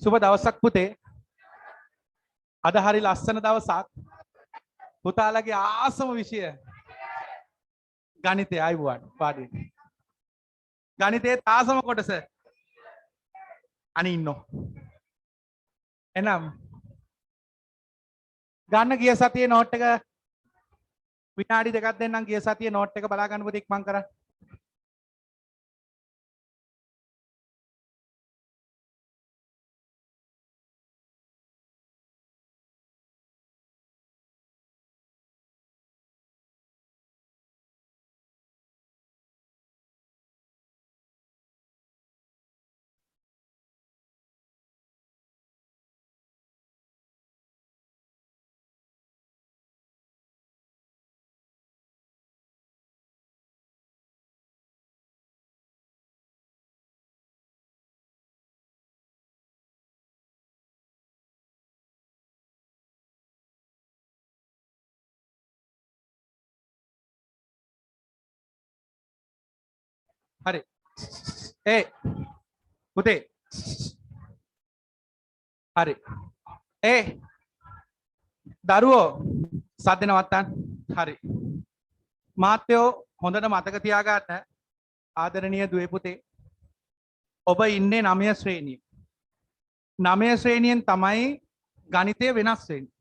සුබ දවසක් පුතේ. අද හරි ලස්සන දවසක්. පුතාලගේ ආසම විෂය ගණිතය. අයුවන් පාඩි. ගණිතයේ ආසම කොටස. අනේ ඉන්නෝ. එනම් ගන්න ගිය සතියේ නෝට් එක විනාඩි දෙකක් දෙන්නම්. ගිය සතියේ නෝට් එක බලා ගන්න පුතේ ඉක්මන් කරන්න. හරි. ඒ පුතේ. හරි. ඒ දරුවෝ සද්ද නවත්තන්න. හරි. මාත්‍යෝ හොඳට මතක තියාගන්න ආදරණීය දුවේ පුතේ. ඔබ ඉන්නේ 9 ශ්‍රේණියේ. 9 ශ්‍රේණියෙන් තමයි ගණිතය වෙනස් වෙන්නේ.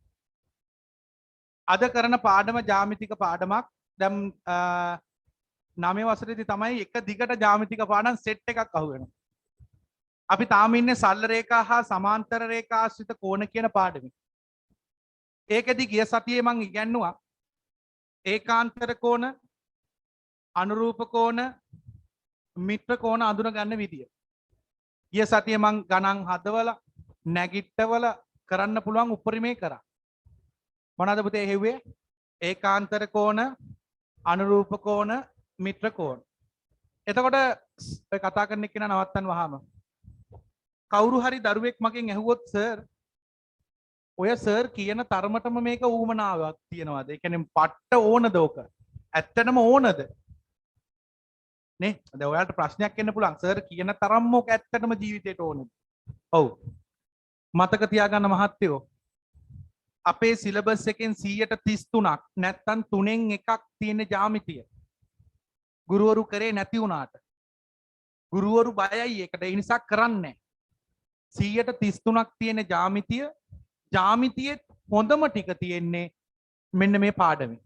අද කරන පාඩම ජ්‍යාමිතික පාඩමක්. දැන් 9 වසරේදී තමයි එක දිගට ජ්‍යාමිතික පාඩම් සෙට් එකක් අහු වෙනවා. අපි තාම ඉන්නේ සරල රේඛා හා සමාන්තර රේඛා ආශ්‍රිත කෝණ කියන පාඩමේ. ඒකෙදි ගිය සතියේ මම ඉගෙනුවා ඒකාන්තර කෝණ, අනුරූප කෝණ, මිත්‍ර කෝණ අඳුන ගන්න විදිය. ගිය සතියේ මම ගණන් හදවලා නැගිට්ටවල කරන්න පුළුවන් උපරිමේ කරා. මොනවාද පුතේ හෙව්වේ? ඒකාන්තර කෝණ, අනුරූප කෝණ, මිත්‍ර කෝණ. එතකොට ඔය කතා කරන එක්කෙනා නවත්තන්න වහම කවුරු හරි දරුවෙක් මගෙන් ඇහුවොත් සර් ඔය සර් කියන තරමටම මේක ඌමනාවක් තියනවාද? ඒ කියන්නේ පට්ට ඕනද ඕක? ඇත්තටම ඕනද? නේ? දැන් ඔයාලට ප්‍රශ්නයක් එන්න පුළුවන්. සර් කියන තරම්ම ඕක ඇත්තටම ජීවිතේට ඕනද? ඔව්. මතක තියාගන්න මහත්තයෝ. අපේ සිලබස් එකෙන් 133ක් නැත්තම් 3න් එකක් තියෙන ජ්‍යාමිතිය. ගුරුවරු කරේ නැති වුණාට. ගුරුවරු බයයි ඒකට. ඒ නිසා කරන්නේ නැහැ. 133ක් තියෙන ජ්‍යාමිතිය ජ්‍යාමිතියේ හොඳම ටික තියෙන්නේ මෙන්න මේ පාඩමේ.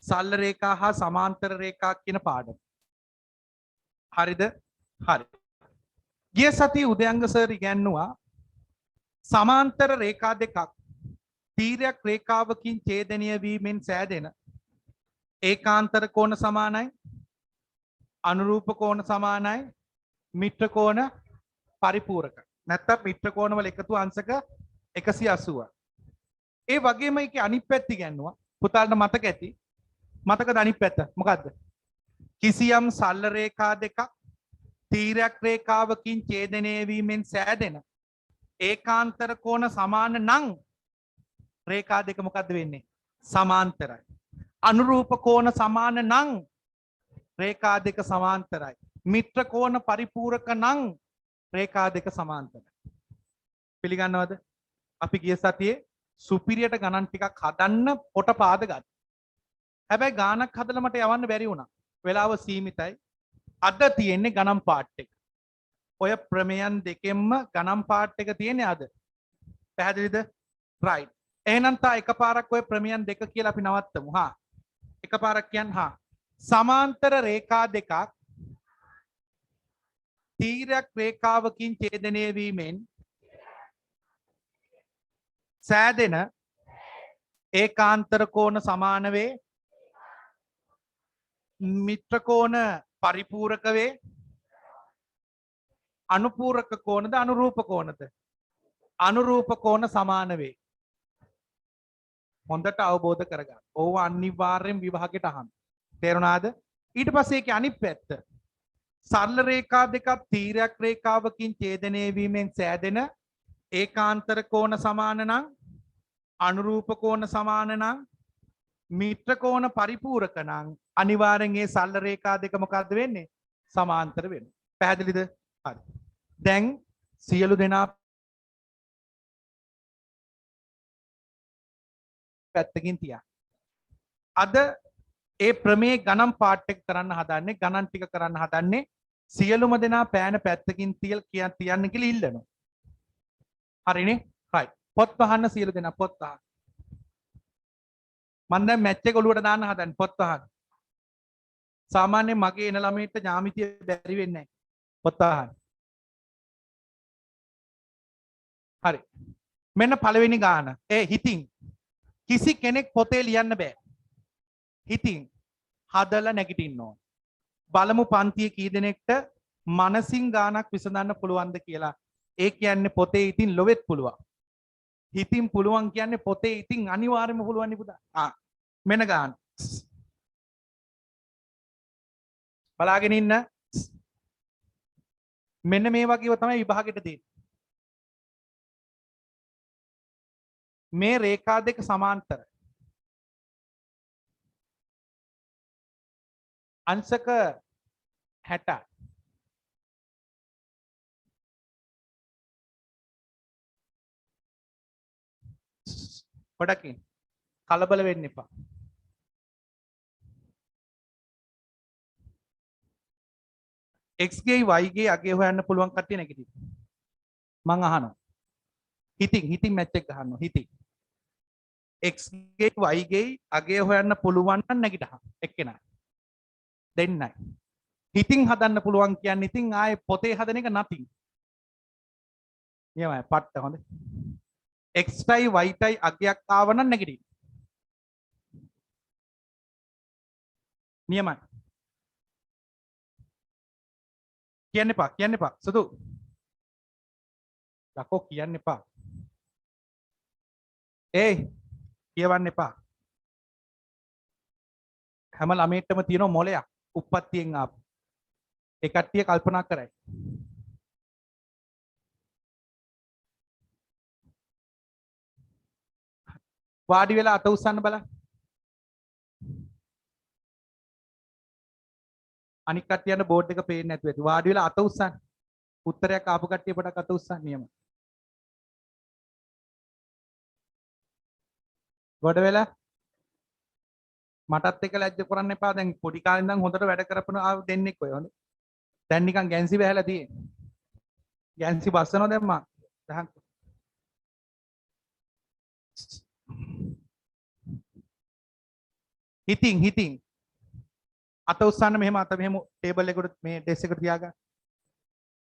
සරල රේඛා හා සමාන්තර රේඛා කියන පාඩම. හරිද? හරි. ගිය සතියේ උදයංග සර් ඉගැන්නුවා සමාන්තර රේඛා දෙකක් තීරයක් රේඛාවකින් ඡේදනය වීමෙන් සෑදෙන ඒකාන්තර කෝණ සමානයි, අනුරූප කෝණ සමානයි, මිත්‍ර කෝණ පරිපූරකයි. නැත්තම් මිත්‍ර කෝණ වල එකතු අංශක 180. ඒ වගේම ඒකේ අනිත් පැත්ත ඉගෙනුවා. පුතාලට මතක ඇති. මතකද අනිත් පැත්ත? මොකද්ද? කිසියම් සරල රේඛා දෙකක් තීරයක් රේඛාවකින් ඡේදනය වීමෙන් සෑදෙන ඒකාන්තර කෝණ සමාන නම් රේඛා දෙක මොකද්ද වෙන්නේ? සමාන්තරයි. අනුරූප කෝණ සමාන නම් රේඛා දෙක සමාන්තරයි. මිත්‍ර කෝණ පරිපූරක නම් රේඛා දෙක සමාන්තරයි. පිළිගන්නවද? අපි ගිය සතියේ සුපිරියට ගණන් ටිකක් හදන්න පොට පාද ගත්තා. හැබැයි ගානක් හදලා මට යවන්න බැරි වුණා. වෙලාව සීමිතයි. අද තියෙන්නේ ගණන් පාර්ට් එක. ඔය ප්‍රමේයන් දෙකෙන්ම ගණන් පාර්ට් එක තියෙන්නේ අද. පැහැදිලිද? රයිට්. එහෙනම් තා එකපාරක් ඔය ප්‍රමේයන් දෙක කියලා අපි නවත්තමු. හා. එකපාරක් කියන්න හා. සමාන්තර රේඛා දෙකක් තීරයක් රේඛාවකින් ඡේදනය වීමෙන් සෑදෙන ඒකාන්තර කෝණ සමාන වේ, මිත්‍ර කෝණ පරිපූරක වේ, අනුපූරක කෝණද අනුරූප කෝණද? අනුරූප කෝණ සමාන වේ. හොඳට අවබෝධ කරගන්න. ඕව අනිවාර්යෙන් විභාගෙට අහන්න. තේරුණාද? ඊට පස්සේ ඒකේ අනිත් පැත්ත. සරල රේඛා දෙකක් තීරයක් රේඛාවකින් ඡේදනය වීමෙන් සෑදෙන ඒකාන්තර කෝණ සමාන නම්, අනුරූප කෝණ සමාන නම්, මිත්‍ර කෝණ පරිපූරක නම් අනිවාර්යෙන් ඒ සරල රේඛා දෙක මොකද්ද වෙන්නේ? සමාන්තර වෙනවා. පැහැදිලිද? හරි. දැන් සියලු දෙනා පැත්තකින් තියා. අද ඒ ප්‍රමේ ගණන් පාට් එක කරන්න හදන්නේ ගණන් ටික කරන්න හදන්නේ සියලුම දෙනා පෑන පැත්තකින් තියන්න කියලා ඉල්ලනවා. හරිනේ? right. පොත් වහන්න සියලු දෙනා පොත් වහන්න. මම දැන් මැච් එක ඔලුවට දාන්න හදන්නේ පොත් වහන්න. සාමාන්‍යයෙන් මගේ එන ළමයින්ට ඥාමිතිය බැරි වෙන්නේ නැහැ. පොත් වහන්න. හරි. මෙන්න පළවෙනි ගාන. හිතින් කිසි කෙනෙක් පොතේ ලියන්න බෑ. හිතින් හදලා නැගිටින්න ඕන. බලමු පන්තියේ කී දෙනෙක්ට මනසින් ගානක් විසඳන්න පුළුවන්ද කියලා. ඒ කියන්නේ පොතේ ඉතින් ලොවෙත් පුළුවන්. හිතින් පුළුවන් කියන්නේ පොතේ ඉතින් අනිවාර්යයෙන්ම පුළුවන් නේ පුතා. මෙන්න ගාන. බලාගෙන ඉන්න. මෙන්න මේ වගේව තමයි විභාගෙට දෙන්නේ. මේ රේඛා දෙක සමාන්තර. අංශක 60. පොඩකින් කලබල වෙන්න එපා. x ගේ y ගේ අගය හොයන්න පුළුවන් කට්ටිය නැගිටින්න. මං අහනවා. හිතින් මැච් එක ගහනවා හිතින්. x ගේ y ගේ අගය හොයන්න පුළුවන් නම් නැගිටහන් එක්කෙනා. දෙන්නයි. හිතින් හදන්න පුළුවන් කියන්නේ ඉතින් ආයේ පොතේ හදන එක nothing. නියමයි පට්ට හොඳ. x ටයි y ටයි අගයක් ආව නම් නැගිටින්න. නියමයි. කියන්න එපා සුදු. ලකෝ කියන්න එපා. කියවන්න එපා. හැම ළමයෙක්ටම තියෙන මොලයක් උප්පත්තියෙන් ආපු. ඒ කට්ටිය කල්පනා කරයි. වාඩි වෙලා අත උස්සන්න බලන්න. අනික් කට්ටියන්ට බෝඩ් එක පේන්නේ නැතුව ඇති. වාඩි වෙලා අත උස්සන්න. උත්තරයක් ආපු කට්ටිය පොඩක් අත උස්සන්න නියම. ගොඩ වෙලා මටත් එක ලැජ්ජ කරන්න එපා. දැන් පොඩි කාලේ ඉඳන් හොඳට වැඩ කරපන දෙන්නෙක් ඔය හොඳ. දැන් නිකන් ගැන්සි බහැලා තියෙන්නේ. ගැන්සි බස්සනවා දැන් මා. දහන්. හිතින් අත උස්සන්න මෙහෙම අත මෙහෙම ටේබල් එකට මේ ඩෙස්ක් එකට තියාගන්න.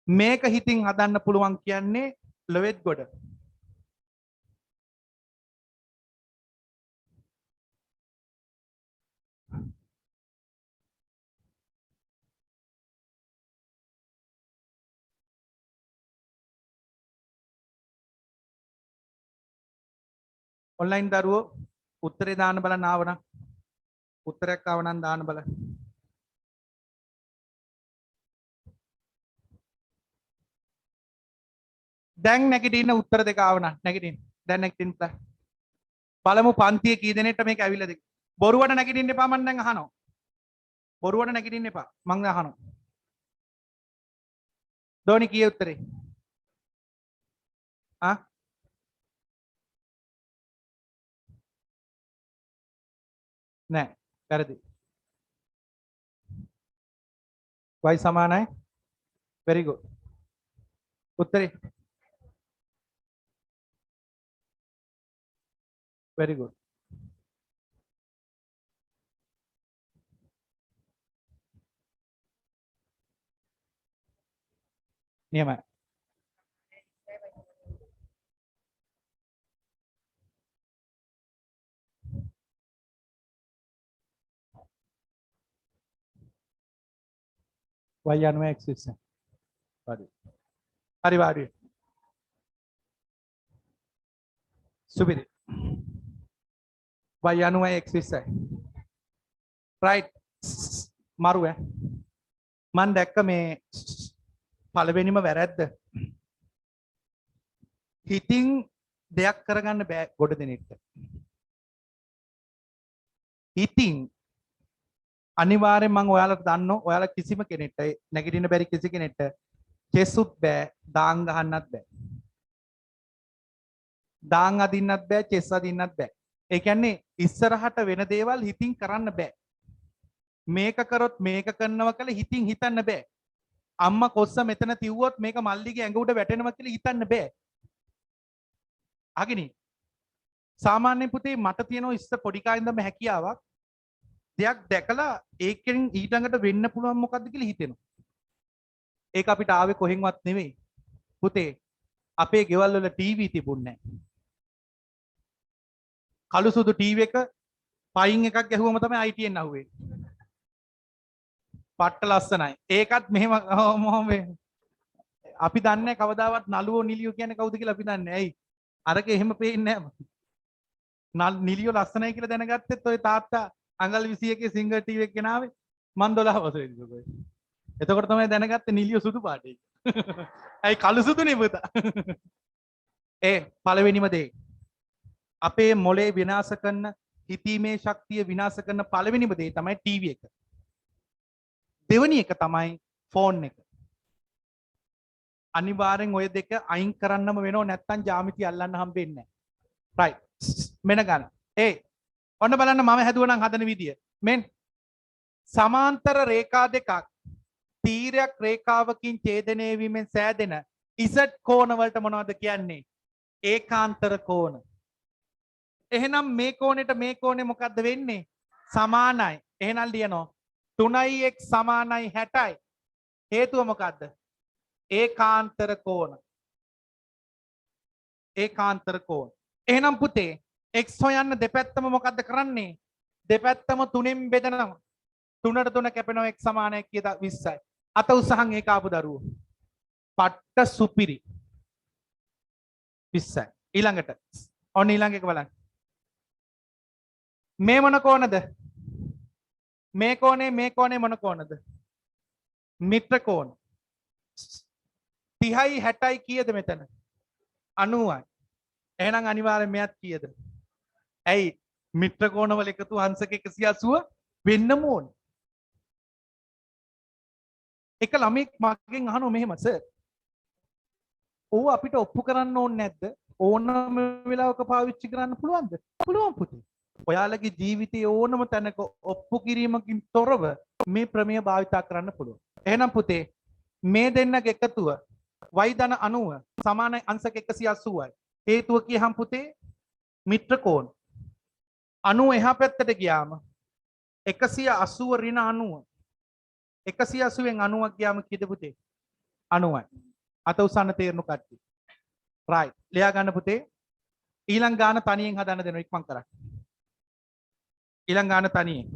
මේක හිතින් හදන්න පුළුවන් කියන්නේ ලොවෙත් ගොඩ. ඔන්ලයින් දරුවෝ උත්තරේ දාන්න බලන්න ආවනම් උත්තරයක් ආවනම් දාන්න බලන්න. දැන් නැගිටින්න උත්තර දෙක ආවනම් නැගිටින්න. දැන් නැගිටින්න බලමු පන්තියේ කී දෙනෙක්ට මේක ඇවිල්ලාද. බොරුවට නැගිටින්න එපා මම දැන් අහනවා. බොරුවට නැගිටින්න එපා මම අහනවා. ධෝනි කී උත්තරේ? නෑ වැරදි. y සමානයි. very good. උත්තරේ very good. නියමයි. y අනුව x විශ්ස. හරි වාඩි. සුපිරි. y අනුව x විශ්සයි. right. මරු මන් දැක්ක මේ පළවෙනිම වැරැද්ද. හිතින් දෙයක් කරගන්න බෑ ගොඩ දෙනෙක්ට. හිතින් අනිවාර්යෙන් මම ඔයාලට දන්නෝ ඔයාලා කිසිම කෙනෙක්ට නැගිටින්න බැරි කිසි කෙනෙක්ට චෙස්සුත් බෑ දාන් ගහන්නත් බෑ. දාන් අදින්නත් බෑ චෙස් අදින්නත් බෑ. ඒ කියන්නේ ඉස්සරහට වෙන දේවල් හිතින් කරන්න බෑ. මේක කරොත් මේක කරනවා කියලා හිතින් හිතන්න බෑ. අම්මා කොස්ස මෙතන තිව්වොත් මේක මල්ලිගේ ඇඟ උඩ වැටෙනවා කියලා හිතන්න බෑ. අගිනි සාමාන්‍ය පුතේ මට තියෙන ඉස්ස පොඩි කාලේ ඉඳන්ම හැකියාවක් දෙයක් දැකලා ඒකෙන් ඊළඟට වෙන්න පුළුවන් මොකද්ද කියලා හිතෙනවා. ඒක අපිට ආවේ කොහෙන්වත් නෙවෙයි. පුතේ අපේ ගෙවල් වල ටීවී තිබුණේ නැහැ. කළු සුදු ටීවී එක පයින් එකක් ගැහුවම තමයි ITN අහුවේ. පට්ට ලස්සනයි. ඒකත් මෙහෙම අපි දන්නේ කවදාවත් නළුවෝ නිලියෝ කියන්නේ කවුද කියලා අපි දන්නේ. ඇයි? අරක එහෙම පේන්නේ නැහැ. නිලියෝ ලස්සනයි කියලා දැනගත්තෙත් ඔය තාත්තා අඟල් 21 සිංගල් ටීවී එක ගෙනාවේ මන් 12 වසරේදී. එතකොට තමයි දැනගත්තේ නිලියෝ සුදු පාටයි. ඇයි කළු සුදුනේ පුතා? ඒ පළවෙනිම දේ අපේ මොලේ විනාශ කරන හිතීමේ ශක්තිය විනාශ කරන පළවෙනිම දේ තමයි ටීවී එක. දෙවෙනි එක තමයි ෆෝන් එක. අනිවාර්යෙන් ඔය දෙක අයින් කරන්නම වෙනව නැත්නම් ජ්‍යාමිති අල්ලන්න හම්බෙන්නේ නැහැ. රයිට්. මෙන්න ගන්න. ඔන්න බලන්න මම හැදුවා නම් හදන විදිය. මෙන් සමාන්තර රේඛා දෙකක් තීරයක් රේඛාවකින් ඡේදනය වීමෙන් සෑදෙන ඉසඩ් කෝණ වලට මොනවද කියන්නේ? ඒකාන්තර කෝණ. එහෙනම් මේ කෝණයට මේ කෝණය මොකද්ද වෙන්නේ? සමානයි. එහෙනම් ලියනවා 3x සමානයි 60යි. හේතුව මොකද්ද? ඒකාන්තර කෝණ. ඒකාන්තර කෝණ. එහෙනම් පුතේ x හොයන්න දෙපැත්තම මොකද්ද කරන්නේ? දෙපැත්තම 3න් බෙදනවා. 3ට 3 කැපෙනවා x සමානයි කියලා 20යි. අත උසහන් ඒක ආපු දරුවෝ. පට්ට සුපිරි. 20යි. ඊළඟට ඔන්න ඊළඟ එක බලන්න. මේ මොන කෝණද? මේ කෝණේ මොන කෝණද? මිත්‍ර කෝණ. 30යි 60යි කීයද මෙතන? 90යි. එහෙනම් අනිවාර්යෙන් මෙයත් කීයද? ඇයි මිත්‍ර කෝණවල එකතු අංශක 180 වෙන්නම ඕනේ. එක ළමෙක් මගෙන් අහනවා මෙහෙම සර්. ඕව අපිට ඔප්පු කරන්න ඕනේ නැද්ද? ඕනම වෙලාවක පාවිච්චි කරන්න පුළුවන්ද? පුළුවන් පුතේ. ඔයාලගේ ජීවිතයේ ඕනම තැනක ඔප්පු කිරීමකින් තොරව මේ ප්‍රමේය භාවිතා කරන්න පුළුවන්. එහෙනම් පුතේ මේ දෙන්නගේ එකතුව y ධන 90 සමානයි අංශක 180යි. හේතුව කියහම් පුතේ මිත්‍ර කෝණ. 90 එහා පැත්තට ගියාම 180 ඍණ 90. 180න් 90ක් ගියාම කීයද පුතේ? 90යි. අත උසන්න තේරුණු කට්ටිය. රයිට්. ලියා ගන්න පුතේ. ඊළඟ ගාන තනියෙන් හදන්න දෙනවා ඉක්මන් කරන්න. ඊළඟ ගාන තනියෙන්.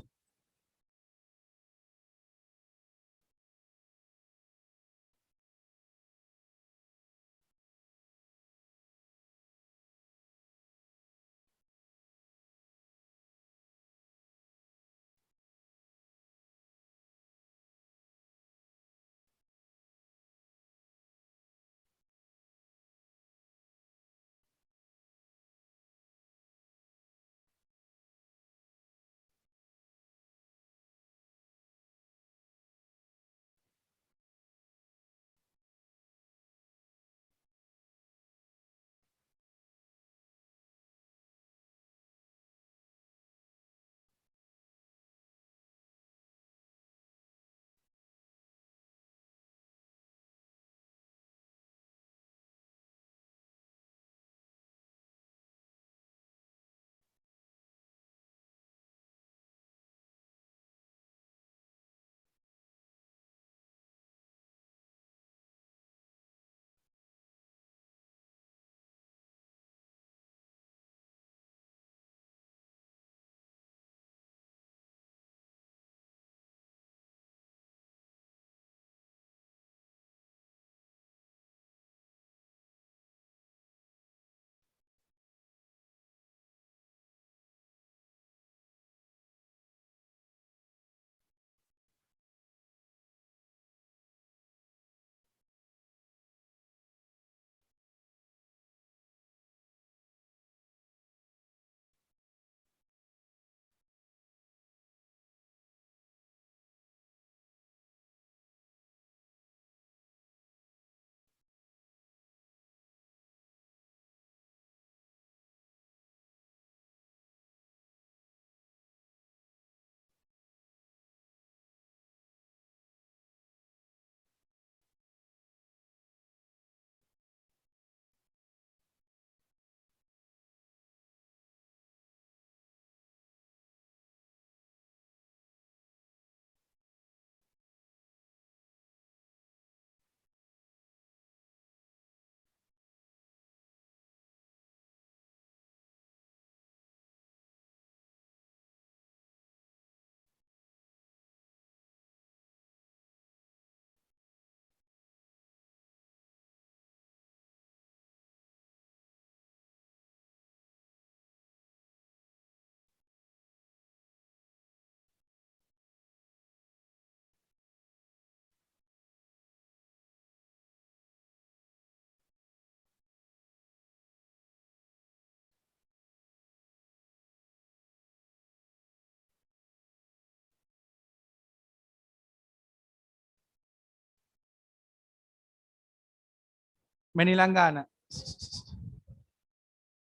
මෙනිලංගාන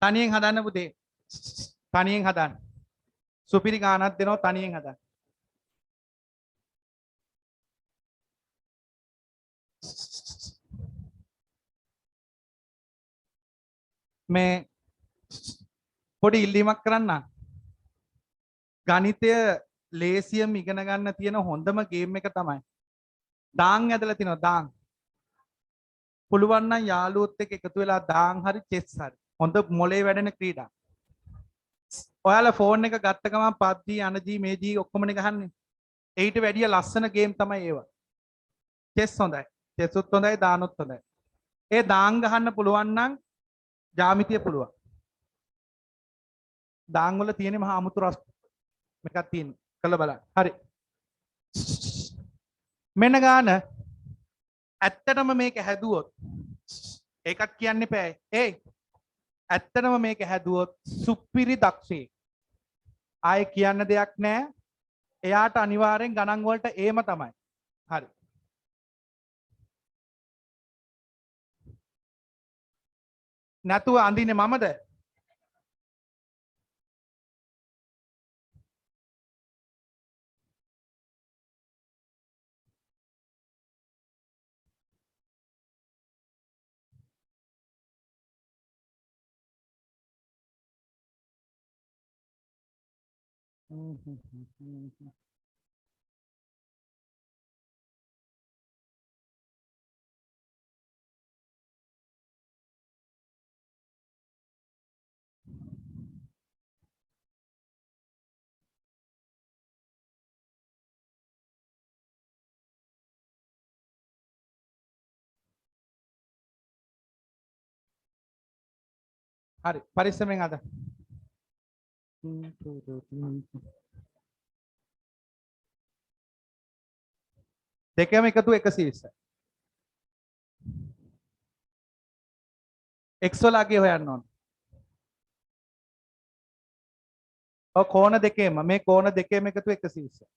තනියෙන් හදන්න පුතේ තනියෙන් හදන්න සුපිරි ගානක් දෙනවා තනියෙන් හදන්න මේ පොඩි ඉල්ලීමක් කරන්න ගණිතය ලේසියම ඉගෙන ගන්න තියෙන හොඳම ගේම් එක තමයි දාන් ඇදලා තිනවා දාන් පුළුවන් නම් යාළුවොත් එක්ක එකතු වෙලා දාන් හරි චෙස් හරි හොඳ මොලේ වැඩෙන ක්‍රීඩා ඔයාලා ෆෝන් එක ගත්ත ගමන් PUBG අනජී මේජී ඔක්කොමනේ ගහන්නේ ඊට වැඩිය ලස්සන ගේම් තමයි ඒවා චෙස් හොඳයි චෙස්ුත් හොඳයි දානුත් හොඳයි ඒ දාන් ගහන්න පුළුවන් නම් ජාමිතිය පුළුවන් දාන් වල තියෙන මහා අමුතු රස මේකක් තියෙන කළ බලන්න හරි මෙන්න ගාන ඇත්තටම මේක හැදුවොත් ඒකත් කියන්න එපා ඒ ඇත්තටම මේක හැදුවොත් සුපිරි දක්ෂයෙක් ආයේ කියන්න දෙයක් නැහැ එයාට අනිවාර්යෙන් ගණන් වලට ඒම තමයි හරි නැතුව අඳින්නේ මමද හරි පරිස්සමෙන් අද දෙකම එකතු 120 x වල අගේ හොයන්න ඕන ඔය කෝණ දෙකේම මේ කෝණ දෙකේම එකතු 120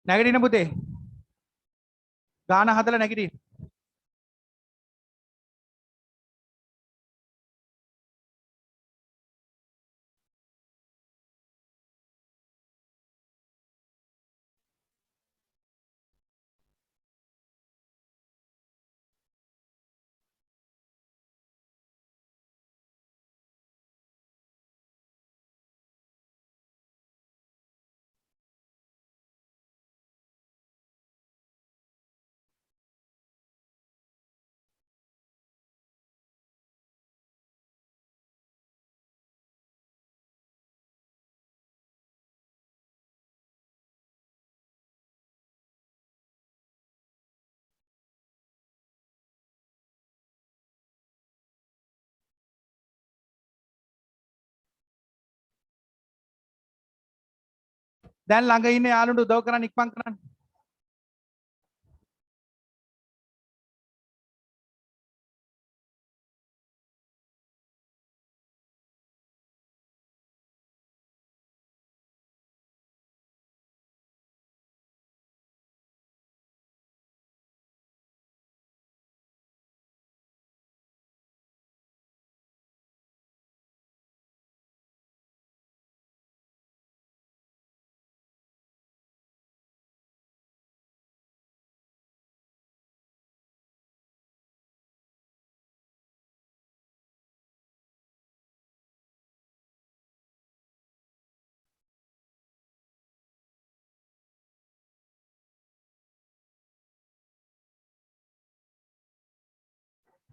නැගිටින පුතේ ගාන හදලා නැගිටින්න දැන් ළඟ ඉන්න යාළුවන්ට උදව් කරන්න ඉක්මන් කරන්න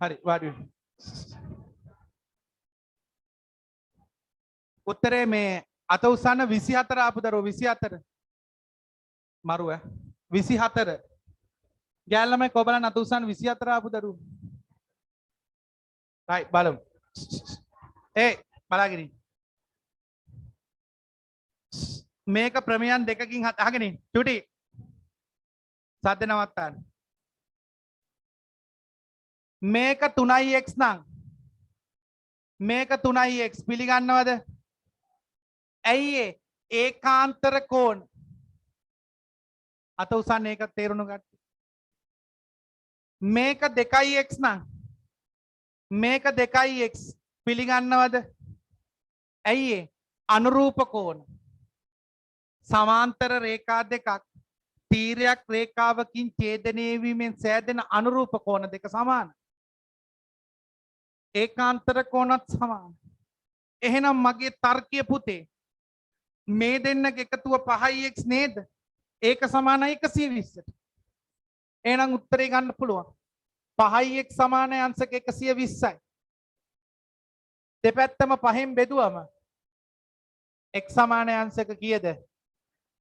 හරි වාඩි වෙන්න. උත්තරේ මේ අත උස්සන්න 24 ආපු දරුවෝ 24 මරුව 24 ගෑල් ළමයි කොබලන් අත උස්සන්න 24 ආපු දරුවෝ රයිට් බලමු ඒ බලාගෙන ඉන්න මේක ප්‍රමේයන් දෙකකින් අහගෙන ඉන්න චුටි සද්ද නවත්තන්න මේක 3x නම් මේක 3x පිළිගන්නවද ඇයි ඒ ඒකාන්තර කෝණ අත උසන්න ඒක තේරුණු ගන්න මේක 2x නම් මේක 2x පිළිගන්නවද ඇයි ඒ අනුරූප කෝණ සමාන්තර රේඛා දෙකක් තීරයක් රේඛාවකින් ඡේදනය වීමෙන් සෑදෙන අනුරූප කෝණ දෙක සමාන ඒකාන්තර කෝණත් සමාන එහෙනම් මගේ තර්කය පුතේ මේ දෙන්නගේ එකතුව 5x නේද ඒක සමානයි 120ට එහෙනම් උත්තරේ ගන්න පුළුවන් 5x සමානයි අංශක 120යි දෙපැත්තම 5න් බෙදුවම x සමානයි අංශක කීයද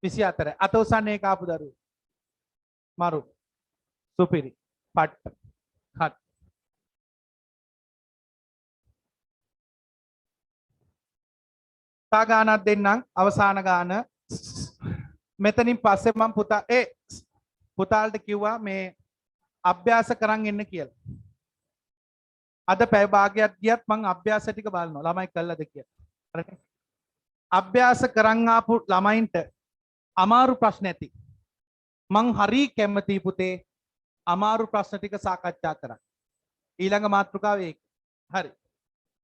24 අත උසන්නේ ඒක ආපු දරුවෝ මරු සුපිරි පට්ට හත් තා ගානක් දෙන්නම් අවසාන ගාන මෙතනින් පස්සේ මම පුතාලට කිව්වා මේ අභ්‍යාස කරන් එන්න කියලා. අද පැය භාගයක් ගියත් මම අභ්‍යාස ටික බලනවා ළමයි කළාද කියලා. හරිද? අභ්‍යාස කරන් ආපු ළමයින්ට අමාරු ප්‍රශ්න ඇති. මං හරි කැමතියි පුතේ අමාරු ප්‍රශ්න ටික සාකච්ඡා කරන්න. ඊළඟ මාතෘකාව ඒක. හරි.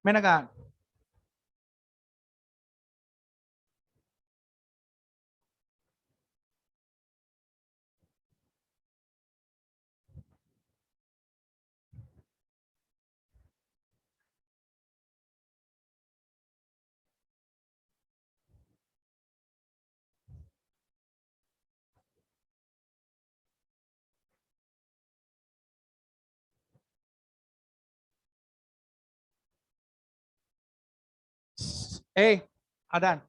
මෙන්න ගන්න. Hey, Adan.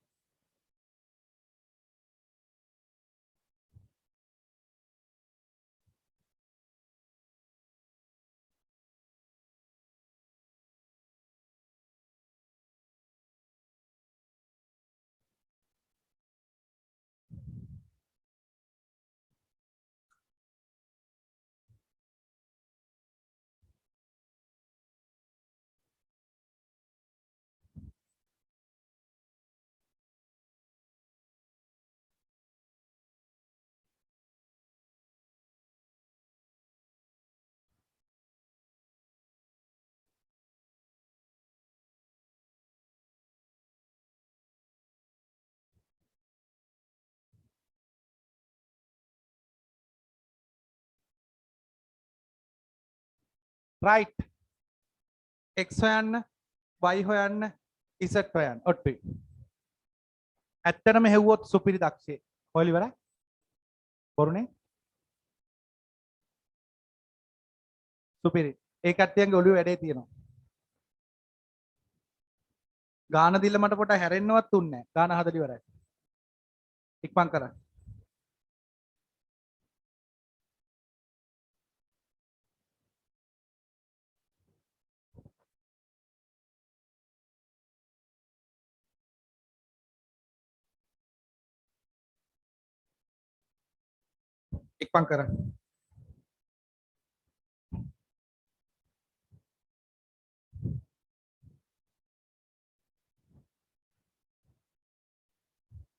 Right. X හොයන්න, Y හොයන්න, Z හොයන්න. ඔට්ටුයි. ඇත්තටම හෙව්වොත් සුපිරි දක්ෂයෙක්. ඔයලි ඉවරයි. බොරුනේ. සුපිරි. ඒ කට්ටියන්ගේ ඔළුවේ වැඩේ තියෙනවා. ගාන දිල්ල මට පොට හැරෙන්නවත් උන්නේ නැහැ. ගාන හදලා ඉවරයි. ඉක්මන් කරන්න. ඉක්මන් කරන්න.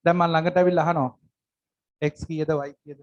දැන් මම ළඟට ඇවිල්ලා අහනවා. X කීයද Y කීයද?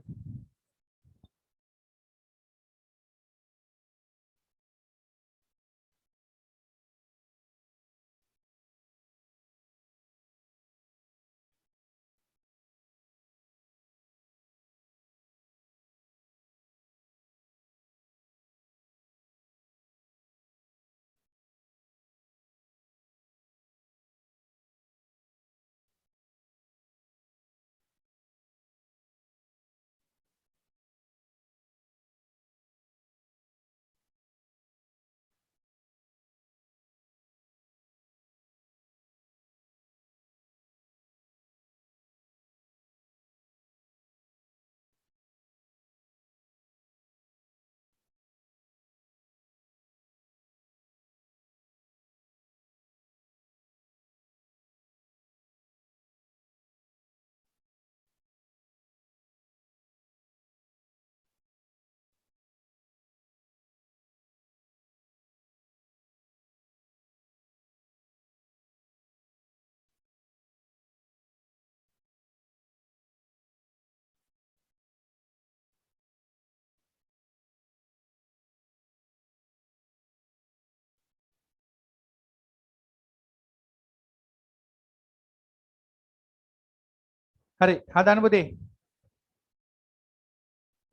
හරි හදාන්න පුතේ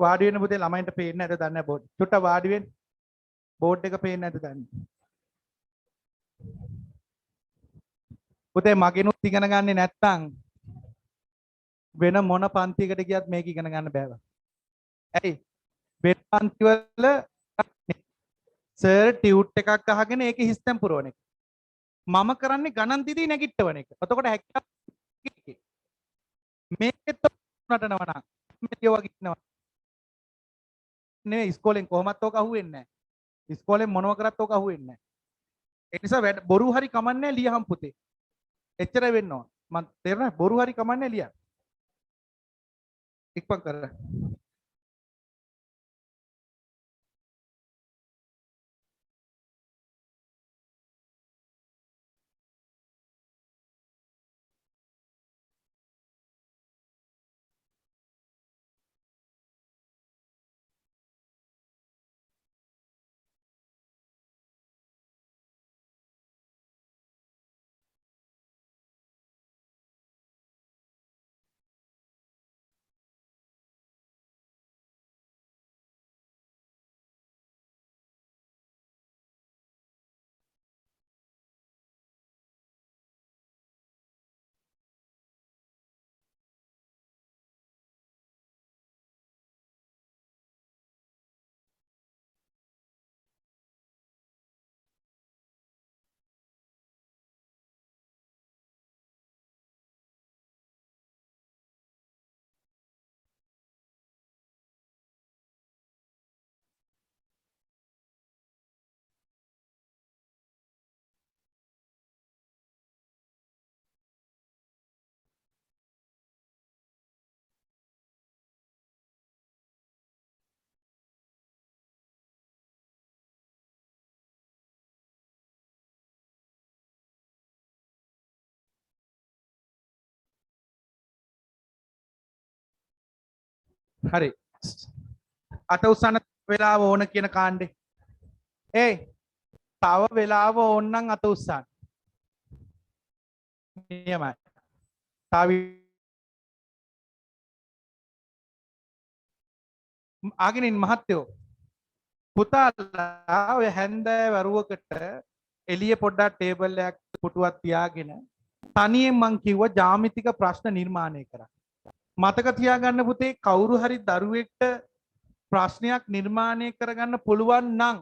වාඩි වෙන්න පුතේ ළමයින්ට පේන්නේ නැද්ද දන්නේ නැහැ බෝඩ් චුට්ට වාඩි වෙන්න බෝඩ් එක පේන්නේ නැද්ද දන්නේ පුතේ මගෙනුත් ඉගෙන ගන්නේ නැත්තම් වෙන මොන පන්තියකට ගියත් මේක ඉගෙන ගන්න බෑවා ඇයි වෙන පන්තිවල සර් ටියුට් එකක් අහගෙන ඒකේ හිස්තැන් පුරවන එක මම කරන්නේ ගණන් දිදී නැගිටවන එක එතකොට හැකියාව මේකෙත් නටනවා නම් මේ වගේ ඉන්නවා නේ ඉස්කෝලෙන් කොහොමත් ඕක අහුවෙන්නේ නැහැ ඉස්කෝලෙන් මොනව කරත් ඕක අහුවෙන්නේ නැහැ ඒ නිසා බොරු හරි කමන්නේ ලියහම් පුතේ එච්චර වෙන්න ඕන මම තේරෙනවද බොරු හරි කමන්නේ ලියන්න ඉක්මන් කරලා හරි අත උස්සන්න වෙලාව ඕන කියන කාණ්ඩේ ඒ තව වෙලාව ඕනනම් අත උස්සන්න නියමයි තව ආගෙනින් මහත්තයෝ පුතාලා ඔය හැන්දෑ වරුවකට එළිය පොඩ්ඩක් ටේබල් එකක් පුටුවක් තියාගෙන තනියෙන් මං කිව්වා ජ්‍යාමිතික ප්‍රශ්න නිර්මාණය කරන්න මතක තියාගන්න පුතේ කවුරු හරි දරුවෙක්ට ප්‍රශ්නයක් නිර්මාණය කරගන්න පුළුවන් නම්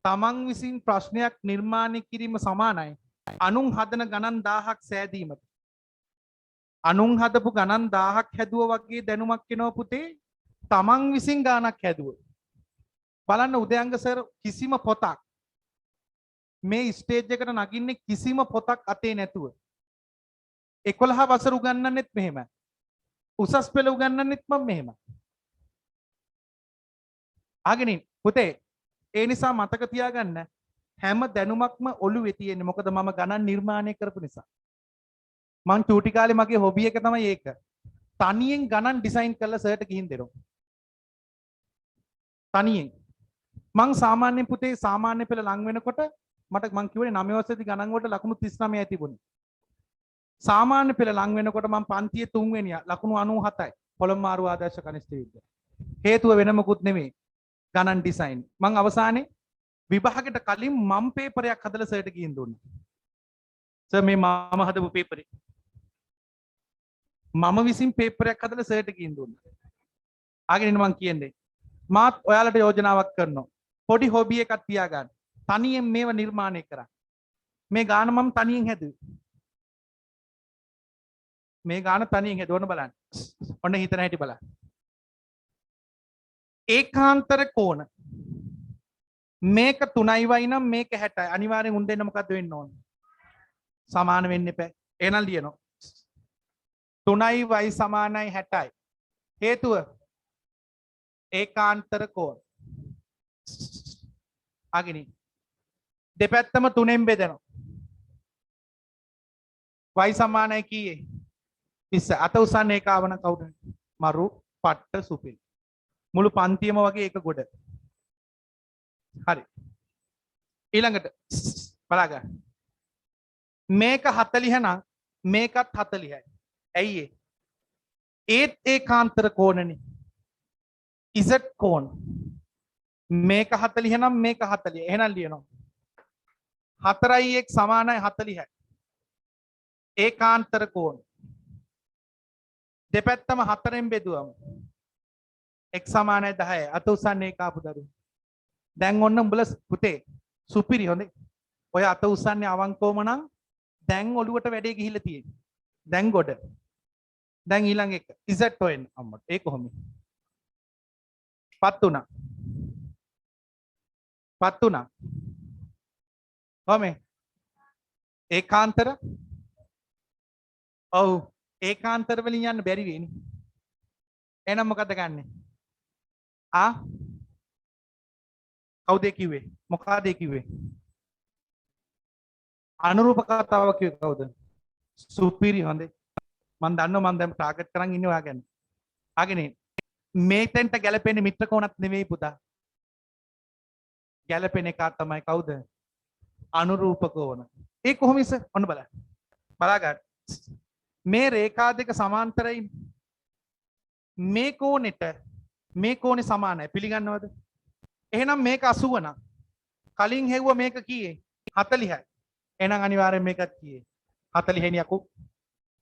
තමන් විසින් ප්‍රශ්නයක් නිර්මාණය කිරීම සමානයි අනුන් හදන ගණන් 1000ක් සෑදීමට අනුන් හදපු ගණන් 1000ක් හැදුවා වගේ දැනුමක් එනවා පුතේ තමන් විසින් ගානක් හැදුවා බලන්න උදයන්ග සර් කිසිම පොතක් මේ ස්ටේජ් එකට නගින්නේ කිසිම පොතක් අතේ නැතුව 11 වසර උගන්වන්නෙත් මෙහෙමයි උසස් පෙළ උගන්වන්නෙත් මම මෙහෙමයි ආගෙනින් පුතේ ඒ නිසා මතක තියාගන්න හැම දැනුමක්ම ඔළුවේ තියෙන්නේ මොකද මම ගණන් නිර්මාණය කරපු නිසා මං චූටි කාලේ මගේ හොබි එක තමයි ඒක තනියෙන් ගණන් ඩිසයින් කරලා සර්ට ගිහින් දෙනවා තනියෙන් මං සාමාන්‍ය පුතේ සාමාන්‍ය පෙළ ලං වෙනකොට මට මං කිව්වනේ 9 වසරේදී ගණන් වලට ලකුණු 39යි තිබුණේ සාමාන්‍ය පෙළ ලං වෙනකොට මං පන්තියේ 3 වෙනියා ලකුණු 97යි පොළොම්මාරු ආදර්ශ කනිෂ්ඨ විද්‍යාලය හේතුව වෙන මොකුත් නෙමෙයි ගණන් ඩිසයින් මං අවසානයේ විභාගෙට කලින් මම පේපරයක් හදලා සර්ට ගිහින් දුන්නා සර් මේ මම හදපු පේපරේ මම විසින් පේපරයක් හදලා සර්ට ගිහින් දුන්නා ආගෙන මං කියන්නේ මාත් ඔයාලට යෝජනාවක් කරනවා පොඩි හොබි එකක් තියාගන්න තනියෙන් මේව නිර්මාණය කරන්න මේ ගාන මම තනියෙන් හැදුවේ මේ ගාන තනියෙන් හැදුවන බලන්න ඔන්න හිතන හැටි බලන්න ඒකාන්තර කෝණ මේක 3යි නම් මේක 60යි අනිවාර්යෙන් උන් දෙන්න මොකද්ද වෙන්න ඕන සමාන වෙන්න එපා එහෙනම් ලියනවා 3y සමානයි 60යි හේතුව ඒකාන්තර කෝණ අගිනි දෙපැත්තම 3ෙන් බෙදෙනවා y සමානයි කීයේ 20 අත උසන්නේ ඒක ආවන කවුද මරු පට්ට සුපිල් මුළු පන්තියම වගේ එක ගොඩ හරි ඊළඟට බලන්න මේක 40 නම් මේකත් 40යි ඇයි ඒත් ඒකාන්තර කෝණනේ. z කෝණ. මේක 40 නම් මේක 40. එහෙනම් ලියනවා. 4යි x සමානයි 40යි. ඒකාන්තර කෝණ. දෙපැත්තම 4ෙන් බෙදුවම x සමානයි 10යි. අත උස්සන්නේ ඒක ආපු දරුවෝ. දැන් ඔන්න උඹලා පුතේ සුපිරි හොඳේ. ඔය අත උස්සන්නේ අවංකවම නම් දැන් ඔළුවට වැඩේ ගිහිල්ලා තියෙන්නේ. දැන් ගොඩ. දැන් ඊළඟ එක z හොයන්න අම්මට. ඒක කොහොමද? පත් උනා. පත් උනා. කොහමද? ඒකාන්තර. ඔව් ඒකාන්තර වලින් යන්න බැරි වෙන්නේ. එහෙනම් මොකද ගන්නෙ? කවුද කිව්වේ? මොකද කිව්වේ? අනුරූප කතාව කිව්වේ කවුද? සුපිරි හොඳේ. මම දන්නවා මම දැන් ටාගට් කරන් ඉන්නේ ඔයා ගැන. ආගෙන මේතෙන්ට ගැලපෙන්නේ මිත්‍ර කෝණත් නෙවෙයි පුතා. ගැලපෙන එක තමයි කවුද? අනුරූප කෝණ. ඒ කොහොමද? ඔන්න බලන්න. බලා ගන්න. මේ රේඛා දෙක සමාන්තරයි. මේ කෝණෙට මේ කෝණේ සමානයි. පිළිගන්නවද? එහෙනම් මේක 80 නම් කලින් හෙව්ව මේක කීයේ? 40යි. එහෙනම් අනිවාර්යෙන් මේකත් කීයේ? 40 නේ යකෝ.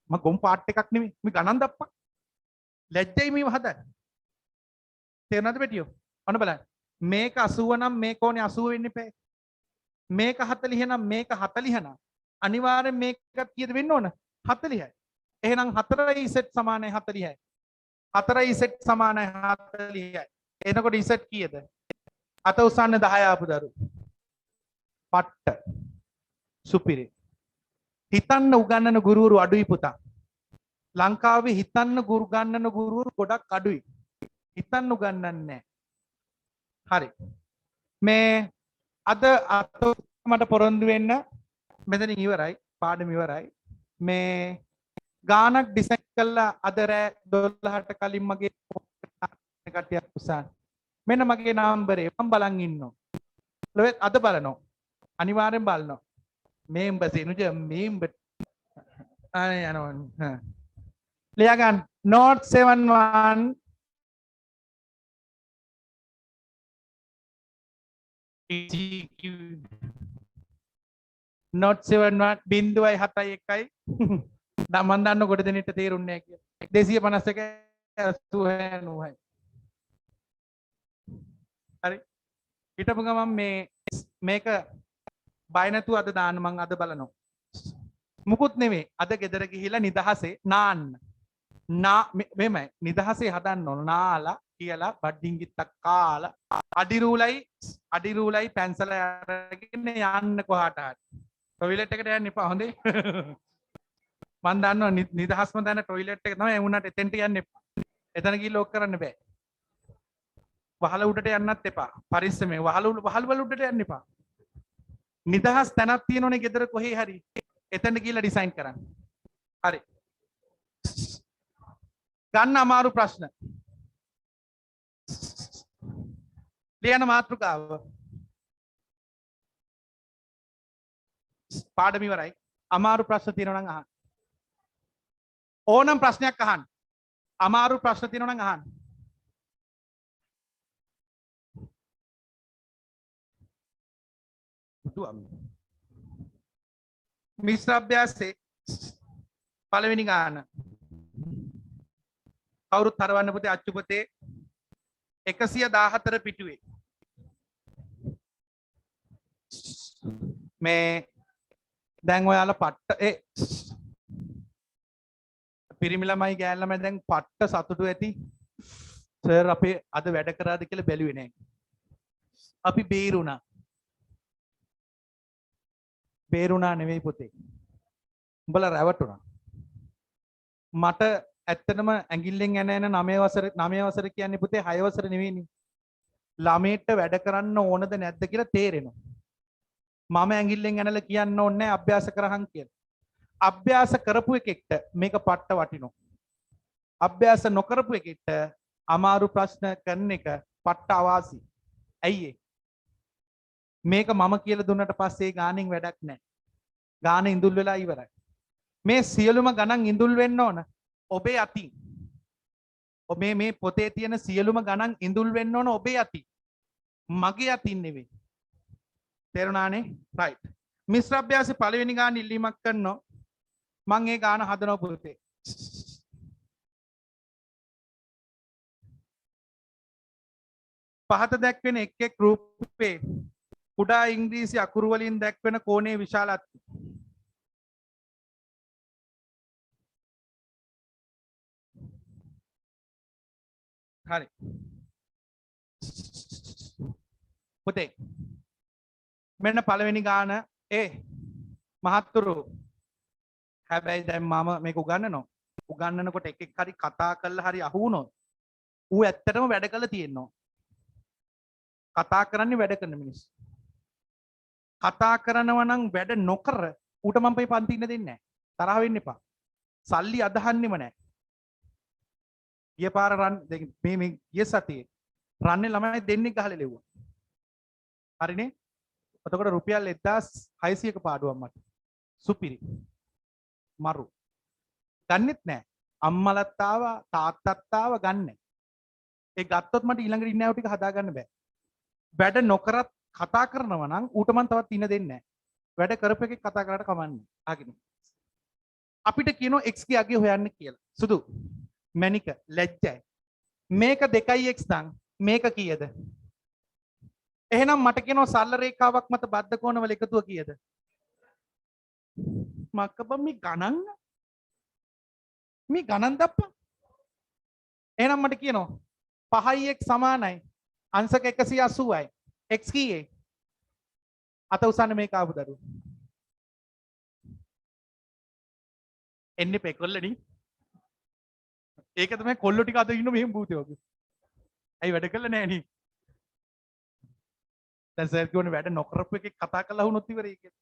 මම ගොම් පාට් එකක් නෙමෙයි. මේ ගණන් දප්පා. ලැජ්ජයි මේව හදන්න. තේරෙනවද බෙටියෝ? ඔන්න බලන්න. මේක 80 නම් මේ කෝණේ 80 වෙන්න එපා. මේක 40 නම් මේක 40 නම් අනිවාර්යෙන් මේකත් කීයද වෙන්න ඕන? 40යි. එහෙනම් 4යි z සමානයි 40යි. 4යි z සමානයි 40යි. එනකොට z කීයද? අත උස්සන්න 10 ආපු දරු. පට්ට. සුපිරි. හිතන්න උගන්නන ගුරුවරු අඩුයි පුතා. ලංකාවේ හිතන්න උගන්නන ගුරුවරු ගොඩක් අඩුයි. හිතන්න උගන්නන්නේ නැහැ. හරි. මේ අද මට පොරොන්දු වෙන්න මෙතනින් ඉවරයි. පාඩම ඉවරයි. මේ ගානක් ඩිසයින් කළා අද රෑ 12ට කලින් මගේ කට්ටියක් උසන්. මෙන්න මගේ නම්බරේ මම බලන් ඉන්නවා. ලොවෙත් අද බලනවා. අනිවාර්යෙන් බලනවා. මේම්බ සිනුජ මේම්බ අනේ යනවා. ලියා ගන්න note 71 note 71 බිංදුවයි 7යි 1යි මම දන්න කොට දෙනෙට තේරුන්නේ නැහැ කියලා 251 හරි හිටපු ගමන් මේක බය නැතුව අද දාන්න මං අද බලනවා මුකුත් නෙමෙයි අද ගෙදර ගිහිල්ලා නිදහසේ නාන්න මෙමය නිදහසේ හදන්න ඕන නාලා කියලා බඩින්ගිත්තක් කාලා අඩිරූලයි පැන්සල අරගෙන යන්න කොහාට හරි ටොයිලට් එකට යන්න එපා හොඳේ මම දන්නවා නිදහස්ම දැන ටොයිලට් එක තමයි වුණාට එතෙන්ට යන්න එපා එතන ගිහිල්ලා ඔක් කරන්න බෑ වහල උඩට යන්නත් එපා පරිස්සමෙන් වහල් උඩට යන්න එපා නිදහස් තැනක් තියෙනෝනේ ගෙදර කොහේ හරි එතනට ගිහිල්ලා ඩිසයින් කරන්න හරි ගන්න අමාරු ප්‍රශ්න ලියන මාතෘකාව පාඩම ඉවරයි අමාරු ප්‍රශ්න තියෙනවා නම් අහන්න ඕනම් ප්‍රශ්නයක් අහන්න අමාරු ප්‍රශ්න තියෙනවා නම් අහන්න මිශ්‍ර අභ්‍යාසයේ පළවෙනි ගාන කවුරුත් හරවන්න පුතේ අච්චු පුතේ 114 පිටුවේ මේ දැන් ඔයාලා පට්ට පිරිමි ළමයි ගෑනු ළමයි දැන් පට්ට සතුටු ඇති සර් අපේ අද වැඩ කරාද කියලා බැලුවේ නැහැ අපි බේරුණා නෙවෙයි පුතේ උඹලා රැවටුණා මට ඇත්තටම ඇඟිල්ලෙන් එන 9 වසර කියන්නේ පුතේ 6 වසර නෙවෙයිනේ ළමයට වැඩ කරන්න ඕනද නැද්ද කියලා තේරෙනවා මම ඇඟිල්ලෙන් ඇනලා කියන්න ඕනේ නැහැ අභ්‍යාස කරහන් කියලා අභ්‍යාස කරපු එකෙක්ට මේක පට්ට වටිනවා අභ්‍යාස නොකරපු එකෙක්ට අමාරු ප්‍රශ්න කරන එක පට්ට අවාසි ඇයි මේක මම කියලා දුන්නට පස්සේ ගානෙන් වැඩක් නැහැ ගාන ඉඳුල් වෙලා ඉවරයි මේ සියලුම ගණන් ඉඳුල් වෙන්න ඕන ඔබේ අතින් මේ පොතේ තියෙන සියලුම ගණන් ඉඳුල් වෙන්න ඕන ඔබේ අති. මගේ අතින් නෙවෙයි. තේරුණානේ? රයිට්. මිශ්‍ර අභ්‍යාසයේ පළවෙනි ගාන ඉල්ලීමක් කරනවා. මම ඒ ගාන හදනවා පුතේ. පහත දැක්වෙන එක් එක් රූපේ කුඩා ඉංග්‍රීසි අකුරු වලින් දැක්වෙන කෝණයේ විශාලත්වය. හරි. පුතේ මෙන්න පළවෙනි ගාන මහත්තුරු. හැබැයි දැන් මම මේක උගන්වනවා. උගන්වනකොට එක එක හරි කතා කරලා හරි අහු වුණොත් ඌ ඇත්තටම වැඩ කළා තියෙනවා. කතා කරන්නේ වැඩ කරන මිනිස්සු. කතා කරනවා නම් වැඩ නොකර ඌට මම පයි පන්ති ඉන්න දෙන්නේ නැහැ. තරහ වෙන්න එපා. සල්ලි අදහන්නෙම නැහැ. ගිය පාර රන් මේ ගිය සතියේ රන්නේ ළමයි දෙන්නෙක් ගහලා ලෙව්වා. හරිනේ? එතකොට රුපියල් 1600ක පාඩුවක් මට. සුපිරි. මරු. ගන්නෙත් නැහැ. අම්මලත් ආවා තාත්තත් ආවා ගන්නෑ. ඒ ගත්තොත් මට ඊළඟට ඉන්න ඇව ටික හදා ගන්න බෑ. වැඩ නොකරත් කතා කරනවා නම් ඌට මම තවත් ඉන්න දෙන්නේ නැහැ. වැඩ කරපු එකෙක් කතා කරාට කමන්නේ. ආගෙන. අපිට කියනවා x ගේ අගය හොයන්න කියලා. සුදු. මැනික ලැජ්ජයි. මේක 2x නම් මේක කීයද? එහෙනම් මට කියනවා සරල රේඛාවක් මත බද්ධ කෝණවල එකතුව කීයද? මක්කබම් මේ ගණන් දප්පා. එහෙනම් මට කියනවා 5x සමානයි අංශක 180යි. x කීයේ? අත උසන්න මේක ආපු දරුවෝ. එන්නේ පෙකොල්ලනි. ඒක තමයි කොල්ලෝ ටික අද ඉන්න මෙහෙම භූතය වගේ. ඇයි වැඩ කළේ නැහැ නේ? දැන් සර් කියවනේ වැඩ නොකරපු එකෙක් කතා කරලා වුණොත් ඉවරයි කියලා.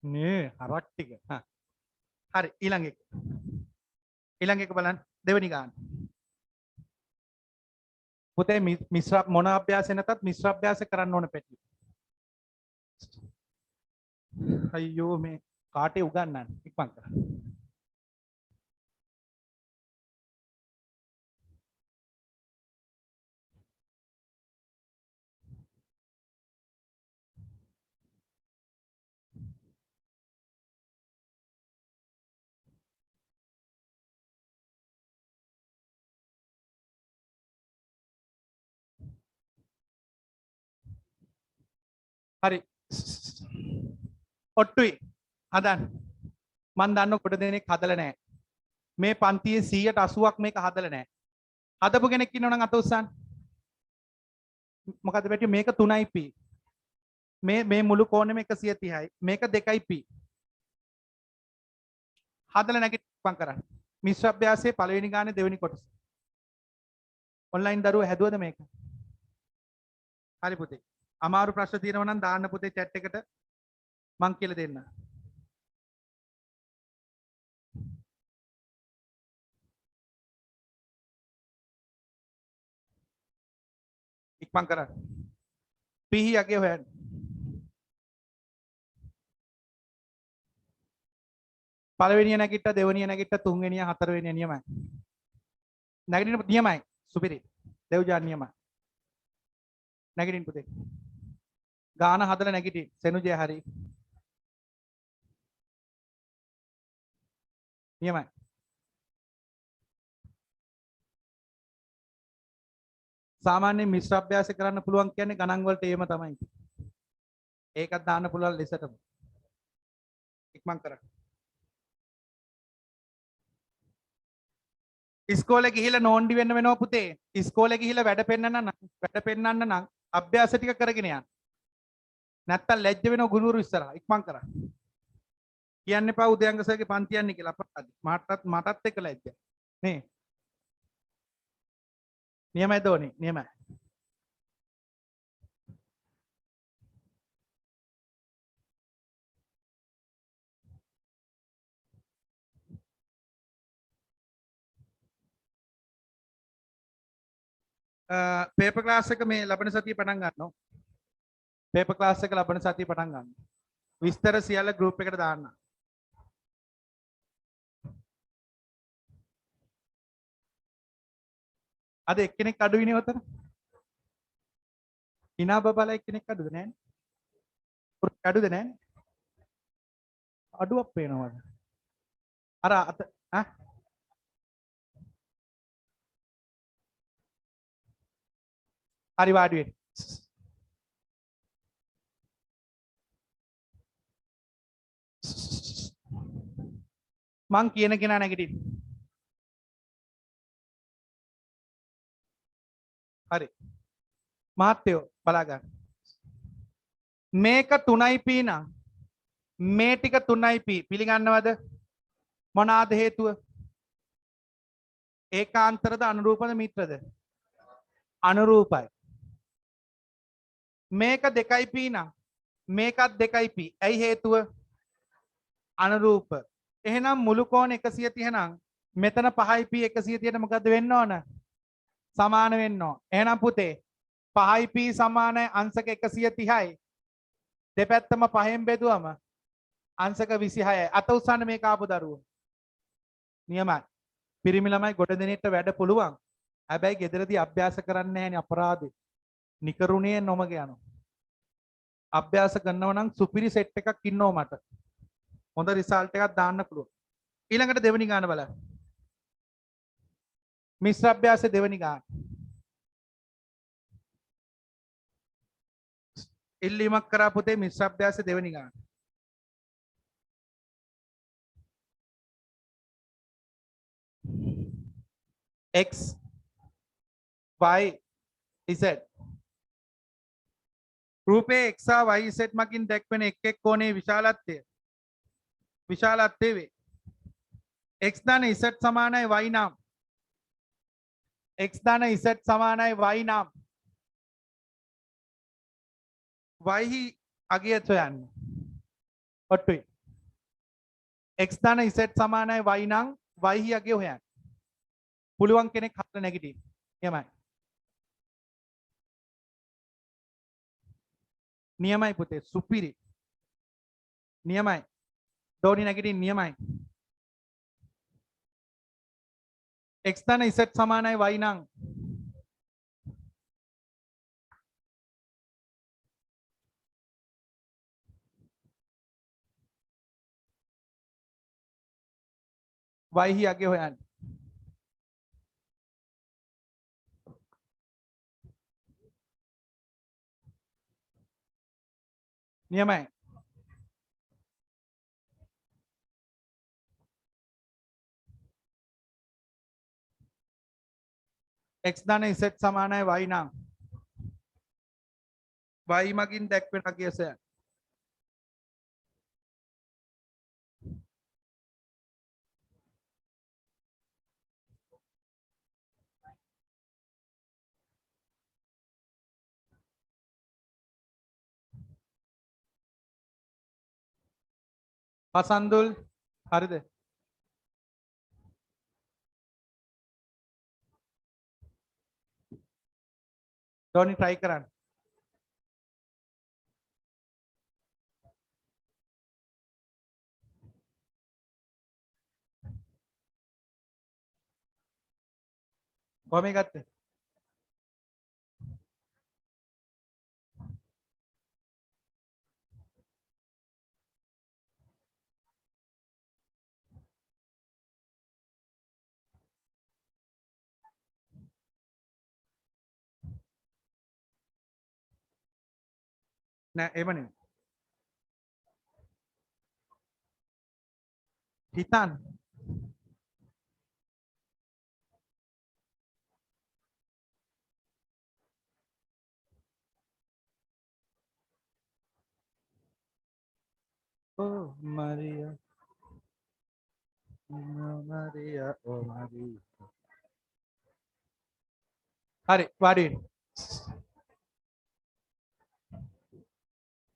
නේ හරක් ටික. හරි ඊළඟ එක. ඊළඟ එක බලන්න දෙවෙනි ගාන. පුතේ මිශ්‍ර මොන අභ්‍යාසය නැතත් මිශ්‍ර අභ්‍යාස කරන්න ඕන පැටි. අයියෝ මේ කාටේ උගන්නන්න ඉක්මන් කරා. හරි ඔට්ටුයි හදන්න. මන් දන්න කොට දෙනෙක් හදලා නැහැ. මේ පන්තියේ 180ක් මේක හදලා නැහැ. හදපු කෙනෙක් ඉන්නවනම් අත උස්සන්න. මොකද බැටි මේක 3යි p. මේ මුළු කෝණෙම 130යි. මේක 2යි p. හදලා නැගිටපන් කරන්න. මිශ්‍ර අභ්‍යාසයේ පළවෙනි ගානේ දෙවෙනි කොටස. ඔන්ලයින් දරුවෝ හැදුවද මේක? හරි පුතේ. අමාරු ප්‍රශ්න තියෙනවා නම් දාන්න පුතේ chat එකට මං කියලා දෙන්න. ඉක්මන් කරන්න. පිහි යගේ හොයන්න. පළවෙනිය නැගිට්ට දෙවෙනිය නැගිට්ට තුන්වෙනිය හතරවෙනිය නියමයි. නැගිටින්න නියමයි. සුපිරි. දෙව්ජාන් නියමයි. නැගිටින්න පුතේ. ගාන හදලා නැගිටින්න. සෙනුජය හරි. නියමයි. සාමාන්‍ය මිශ්‍ර අභ්‍යාස කරන්න පුළුවන් කියන්නේ ගණන් වලට ඒම තමයි. ඒකත් දාන්න පුළුවන් ලෙසටම. ඉක්මන් කරන්න. ඉස්කෝලේ ගිහිල්ලා නෝන්ඩි වෙන්න වෙනවා පුතේ. ඉස්කෝලේ ගිහිල්ලා වැඩ පෙන්නන්න නම් අභ්‍යාස ටික කරගෙන යන්න. නැත්තම් ලැජ්ජ වෙනවා ගුරුවරු ඉස්සරහා. ඉක්මන් කරන්න. කියන්න එපා උදයන්ග සර්ගේ පන්ති යන්නේ කියලා අපරාධි. මටත් එක්ක ලැජ්ජයි. නේ. නියමයි දෝනේ. නියමයි. පේපර් ක්ලාස් එක මේ ලබන සතිය පටන් ගන්නවා. පේපර් ක්ලාස් එක ලබන සතිය පටන් ගන්න. විස්තර සියල්ල ගෲප් එකට දාන්න. අද එක්කෙනෙක් අඩුයිනේ උතන. hina babala එක්කෙනෙක් අඩුද නැහැ. අඩුද නැහැ. අඩුවක් පේනවද? අර අත ඈ හරි වාඩි වෙන්න. මං කියන කෙනා නැගිටින්න. හරි. මහත්තයෝ බලා ගන්න. මේක 3යි p නම් මේ ටික 3යි p පිළිගන්නවද? මොනවාද හේතුව? ඒකාන්තරද අනුරූපද මිත්‍රද? අනුරූපයි. මේක 2යි p නම් මේකත් 2යි p. ඇයි හේතුව? අනුරූප. එහෙනම් මුළු කෝණ 130 නම් මෙතන 5යි p 130ට මොකද වෙන්න ඕන? සමාන වෙන්න ඕන. එහෙනම් පුතේ 5යි p සමානයි අංශක 130යි. දෙපැත්තම 5ෙන් බෙදුවම අංශක 26යි. අත උස්සන්න මේක ආපු දරුවෝ. නියමයි. පිරිමි ළමයි ගොඩ දෙනෙක්ට වැඩ පුළුවන්. හැබැයි ගෙදරදී අභ්‍යාස කරන්නේ නැහැනේ අපරාධේ. නිකරුණේ නොමග යනවා. අභ්‍යාස කරනවා නම් සුපිරි සෙට් එකක් ඉන්නව මට. හොඳ රිසල්ට් එකක් දාන්න පුළුවන්. ඊළඟට දෙවෙනි ගාන බලන්න. මිශ්‍ර අභ්‍යාසයේ දෙවෙනි ගාන. ඉල්ලීමක් කරා පුතේ මිශ්‍ර අභ්‍යාසයේ දෙවෙනි ගාන. x y z රූපේ x හා y z මගින් දැක්වෙන එක් එක් කෝණයේ විශාලත්වය වේ. x ධන z සමානයි y නම් x ධන z සමානයි y නම් y හි අගය සොයන්න. ඔට්ටුයි. x ධන z සමානයි y නම් y හි අගය හොයන්න. පුළුවන් කෙනෙක් හතර නැගිටින්න. නියමයි. නියමයි පුතේ සුපිරි. නියමයි. ඩෝනි නැගිටින්න නියමයි. x ධන z සමානයි y නම් y හි අගය හොයන්න. නියමයි. x ධන z සමානයි y නම් y මගින් දැක්වෙන අගය සොයන්න. පසන්දුල් හරිද? ඩෝනි try කරන්න. කොහොම ගත්තේ? නෑ එහෙම නෙමෙයි. හිතන්න. Oh Maria, Maria, oh Maria. හරි වාඩි වෙන්න.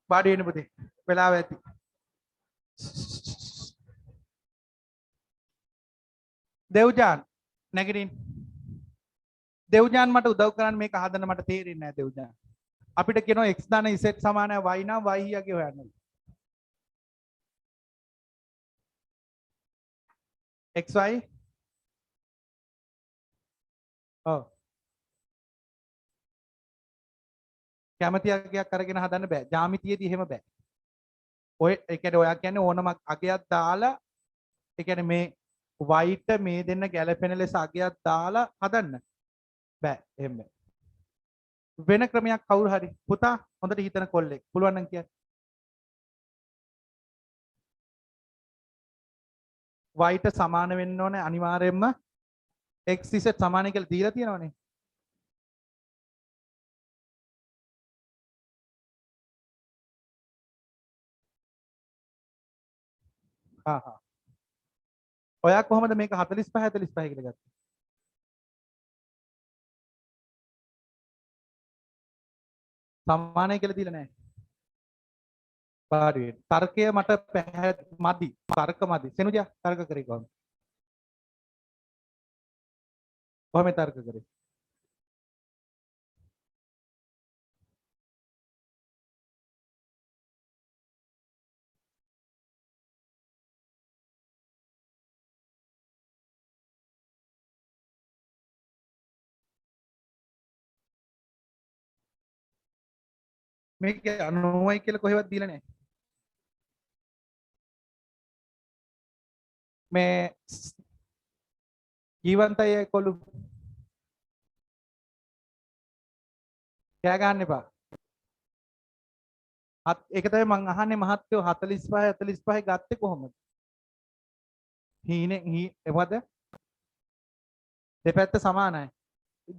වාඩි වෙන්න පුතේ. වෙලාව ඇති. දෙව්ජාන් නැගිටින්න. දෙව්ජාන් මට උදව් කරන්න මේක හදන්න මට තේරෙන්නේ නැහැ දෙව්ජාන්. අපිට කියනවා x ධන z සමානයි y නම් y හි අගය හොයන්න. xy ඔව් කැමති අගයක් අරගෙන හදන්න බෑ. ජ්‍යාමිතියේදී එහෙම බෑ. ඔය ඒ කියන්නේ ඔයා කියන්නේ ඕනම අගයක් දාලා ඒ කියන්නේ මේ white මේ දෙන්න ගැලපෙන ලෙස අගයක් දාලා හදන්න බෑ. එහෙම බෑ. වෙන ක්‍රමයක් කවුරු හරි පුතා හොඳට හිතන කොල්ලෙක් පුළුවන් නම් කියන්න. white සමාන වෙන්න ඕනේ අනිවාර්යයෙන්ම x z සමානයි කියලා දීලා තියෙනවනේ. හා හා. ඔයා කොහොමද මේක 45 45 කියලා ගත්තේ? සමානයි කියලා දීලා නැහැ. පාඩුවේ. තර්කය මට මදි. තර්ක මදි. සෙනුජා තර්ක කරේ කොහොමද? කොහොමද තර්ක කරේ? මේක 90යි කියලා කොහෙවත් දීලා නැහැ. මේ ජීවන්තය කොළු කෑ ගන්න එපා. ඒක තමයි මං අහන්නේ මහත්තයෝ 45 45 ගත්තේ කොහොමද? එවද දෙපැත්ත සමානයි.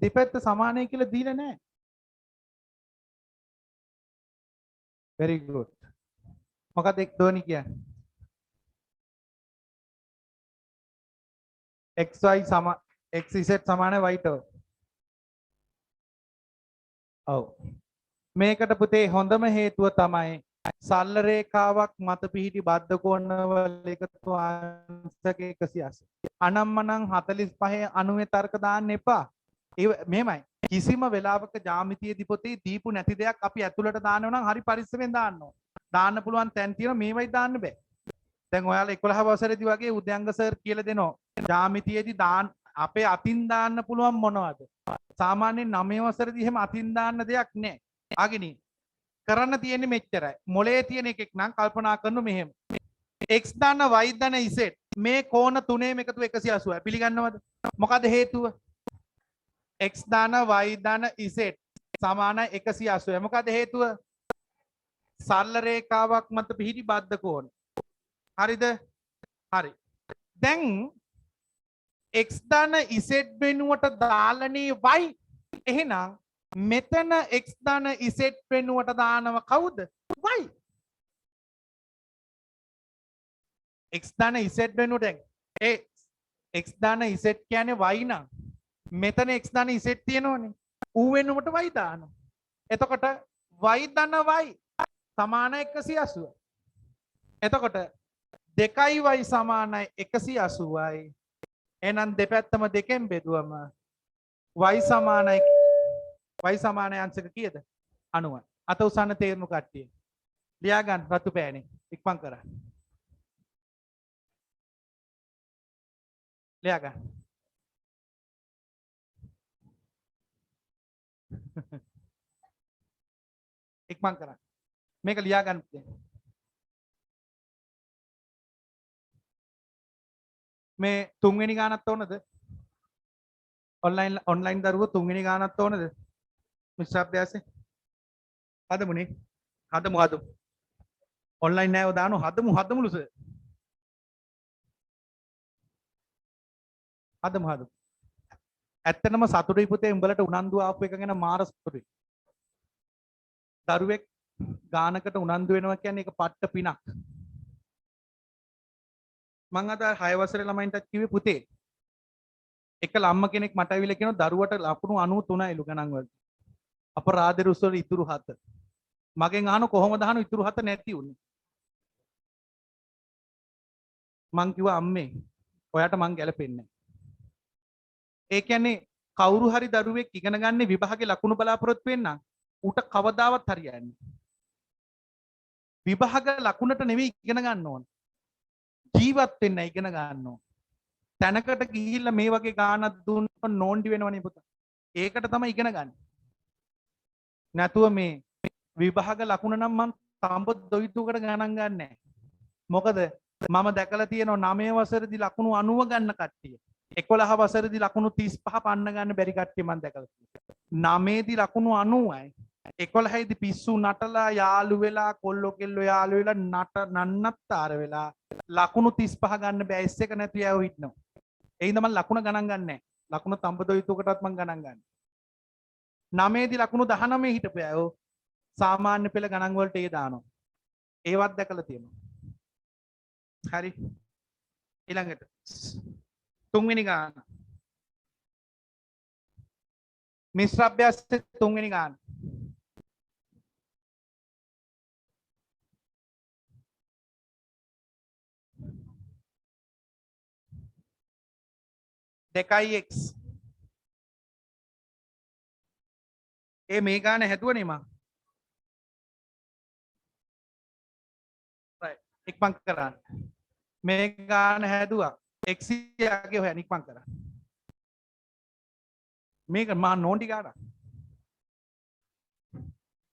දෙපැත්ත සමානයි කියලා දීලා නැහැ. very good. මොකද එක් දෝනි කියන්නේ? xy xz සමාන y ට. ඔව්. මේකට පුතේ හොඳම හේතුව තමයි සරල රේඛාවක් මත පිහිටි බද්ධ කෝණවල එකතු අංශක 180. අනම්මනම් 45 90 තර්ක දාන්න එපා. ඒ මෙහෙමයි. කිසිම වෙලාවක ජ්‍යාමිතියේදී පොතේ දීපු නැති දෙයක් අපි ඇතුළට දානවා නම් හරි පරිස්සමෙන් දාන්න ඕන. දාන්න පුළුවන් තැන් තියෙනවා මේවයි දාන්න බෑ. දැන් ඔයාලා 11 වසරේදී වගේ උද්‍යංග සර් කියලා දෙනවා. ජ්‍යාමිතියේදී දාන්න අපේ අතින් දාන්න පුළුවන් මොනවද? සාමාන්‍යයෙන් 9 වසරේදී එහෙම අතින් දාන්න දෙයක් නැහැ. ආගිනි කරන්න තියෙන්නේ මෙච්චරයි. මොලේ තියෙන එකෙක් නම් කල්පනා කරනු මෙහෙම. x දාන y දාන z මේ කෝණ තුනේම එකතු 180යි. පිළිගන්නවද? මොකද හේතුව? x දාන y දාන z සමානයි 180යි. මොකද හේතුව? සරල රේඛාවක් මත පිහිටි බද්ධ කෝණ. හරිද? හරි. දැන් x දාන z වෙනුවට දාලනේ y. එහෙනම් මෙතන x දාන z වෙනුවට දානව කවුද? y. x දාන z වෙනුවට x දාන z කියන්නේ y නම් මෙතන x දාන z තියෙනවනේ. ඌ වෙනුවට y දානවා. එතකොට y දාන y සමාන 180. එතකොට 2y සමානයි 180යි. එහෙනම් දෙපැත්තම දෙකෙන් බෙදුවම y සමානයි අංශක කීයද? 90යි. අත උසන්න තේරුණු කට්ටිය. ලියා ගන්න රතු පෑනේ. ඉක්මන් කරා. ලියා ගන්න. ඉක්මන් කරා. මේක ලියා ගන්න. මේ තුන්වෙනි ගානත් ඕනද? ඔන්ලයින් දරුවෝ තුන්වෙනි ගානත් ඕනද? මිස්ටර් අභ්‍යාසේ හදමුනේ. හදමු. ඔන්ලයින් නෑව දානු හදමුලු සර්. හදමු. ඇත්තටම සතුටුයි පුතේ උඹලට උනන්දු ආපු එක ගැන මාර සතුටුයි. දරුවෙක් ගානකට උනන්දු වෙනවා කියන්නේ ඒක පට්ට පිනක්. මං අද 6 වසරේ ළමයින්ටත් කිව්වේ පුතේ එක ළම්ම කෙනෙක් මට ඇවිල්ලා කියනවා දරුවට ලකුණු 93යිලු ගණන් වලට. අපරාධ රුස්සවල ඉතුරු 7. මගෙන් අහන කොහොමද අහන ඉතුරු 7 නැති උනේ? මං කිව්වා අම්මේ ඔයාට මං ගැලපෙන්නේ නැහැ. ඒ කියන්නේ කවුරු හරි දරුවෙක් ඉගෙන ගන්න විභාගේ ලකුණු බලාපොරොත්තු වෙන්න ඌට කවදාවත් හරියන්නේ නැහැ. විභාග ලකුණට නෙවෙයි ඉගෙන ගන්න ඕන. ජීවත් වෙන්න ඉගෙන ගන්න ඕන. තැනකට ගිහිල්ලා මේ වගේ ගානක් දුන්නොත් නෝන්ඩි වෙනවනේ පුතා. ඒකට තමයි ඉගෙන ගන්න. නැතුව මේ විභාග ලකුණ නම් මම තඹ දොයිතුකට ගණන් ගන්නෑ. මොකද මම දැකලා තියෙනවා 9 වසරේදී ලකුණු 90 ගන්න කට්ටිය. 11 වසරේදී ලකුණු 35 පන්න ගන්න බැරි කට්ටිය මම දැකලා තියෙනවා. 9 දී ලකුණු 90යි. 11 දී පිස්සු නටලා යාළු වෙලා කොල්ලෝ කෙල්ලෝ යාළු වෙලා නන්නත්තර වෙලා ලකුණු 35 ගන්න බෑ. S එක නැති අයව හිටනවා. ඒ හින්දා මම ලකුණ ගණන් ගන්නෑ. ලකුණ තඹ දොයිතුකටවත් මම ගණන් ගන්න. 9 දී ලකුණු 19 හිටපු අය සාමාන්‍ය පෙළ ගණන් වලට ඒ දානවා. ඒවත් දැකලා තියෙනවා. හරි. ඊළඟට තුන්වෙනි ගාන. මිශ්‍ර අභ්‍යාසයේ තුන්වෙනි ගාන. දෙකයි x. මේ ගාන හැදුවනේ මම. right. ඉක්මන් කරන්න. මේ ගාන හැදුවා. x යාගේ හොයන්න ඉක්මන් කරන්න. මේක මා නෝන්ටි ගාන.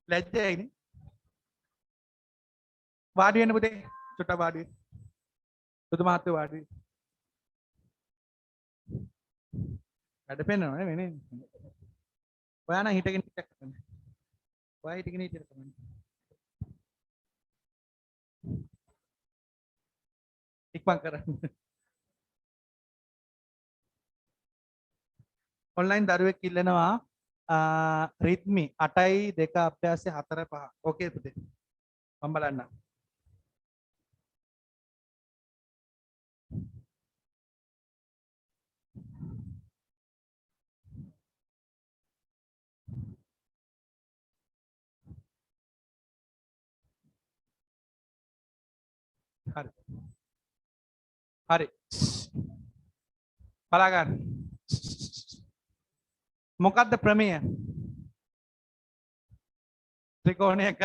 ලැජ්ජයිනේ. වාඩි වෙන්න පුතේ. චුට්ටක් වාඩි වෙන්න. සුදු මහත්තයෝ වාඩි වෙන්න. වැඩ පෙන්නනවා නේ. ඔයා නම් හිටගෙන ඉච්චක් කරන්න. ඔයා හිටගෙන ඉච්චක් කරන්න. ඉක්මන් කරන්න. ඔන්ලයින් දරුවෙක් ඉල්ලනවා රිද්මි 8යි 2 අභ්‍යාසය 4 5. ඕකේ පුතේ. මම බලන්න. හරි. හරි. බලා ගන්න. මොකද්ද ප්‍රමේය? ත්‍රිකෝණයක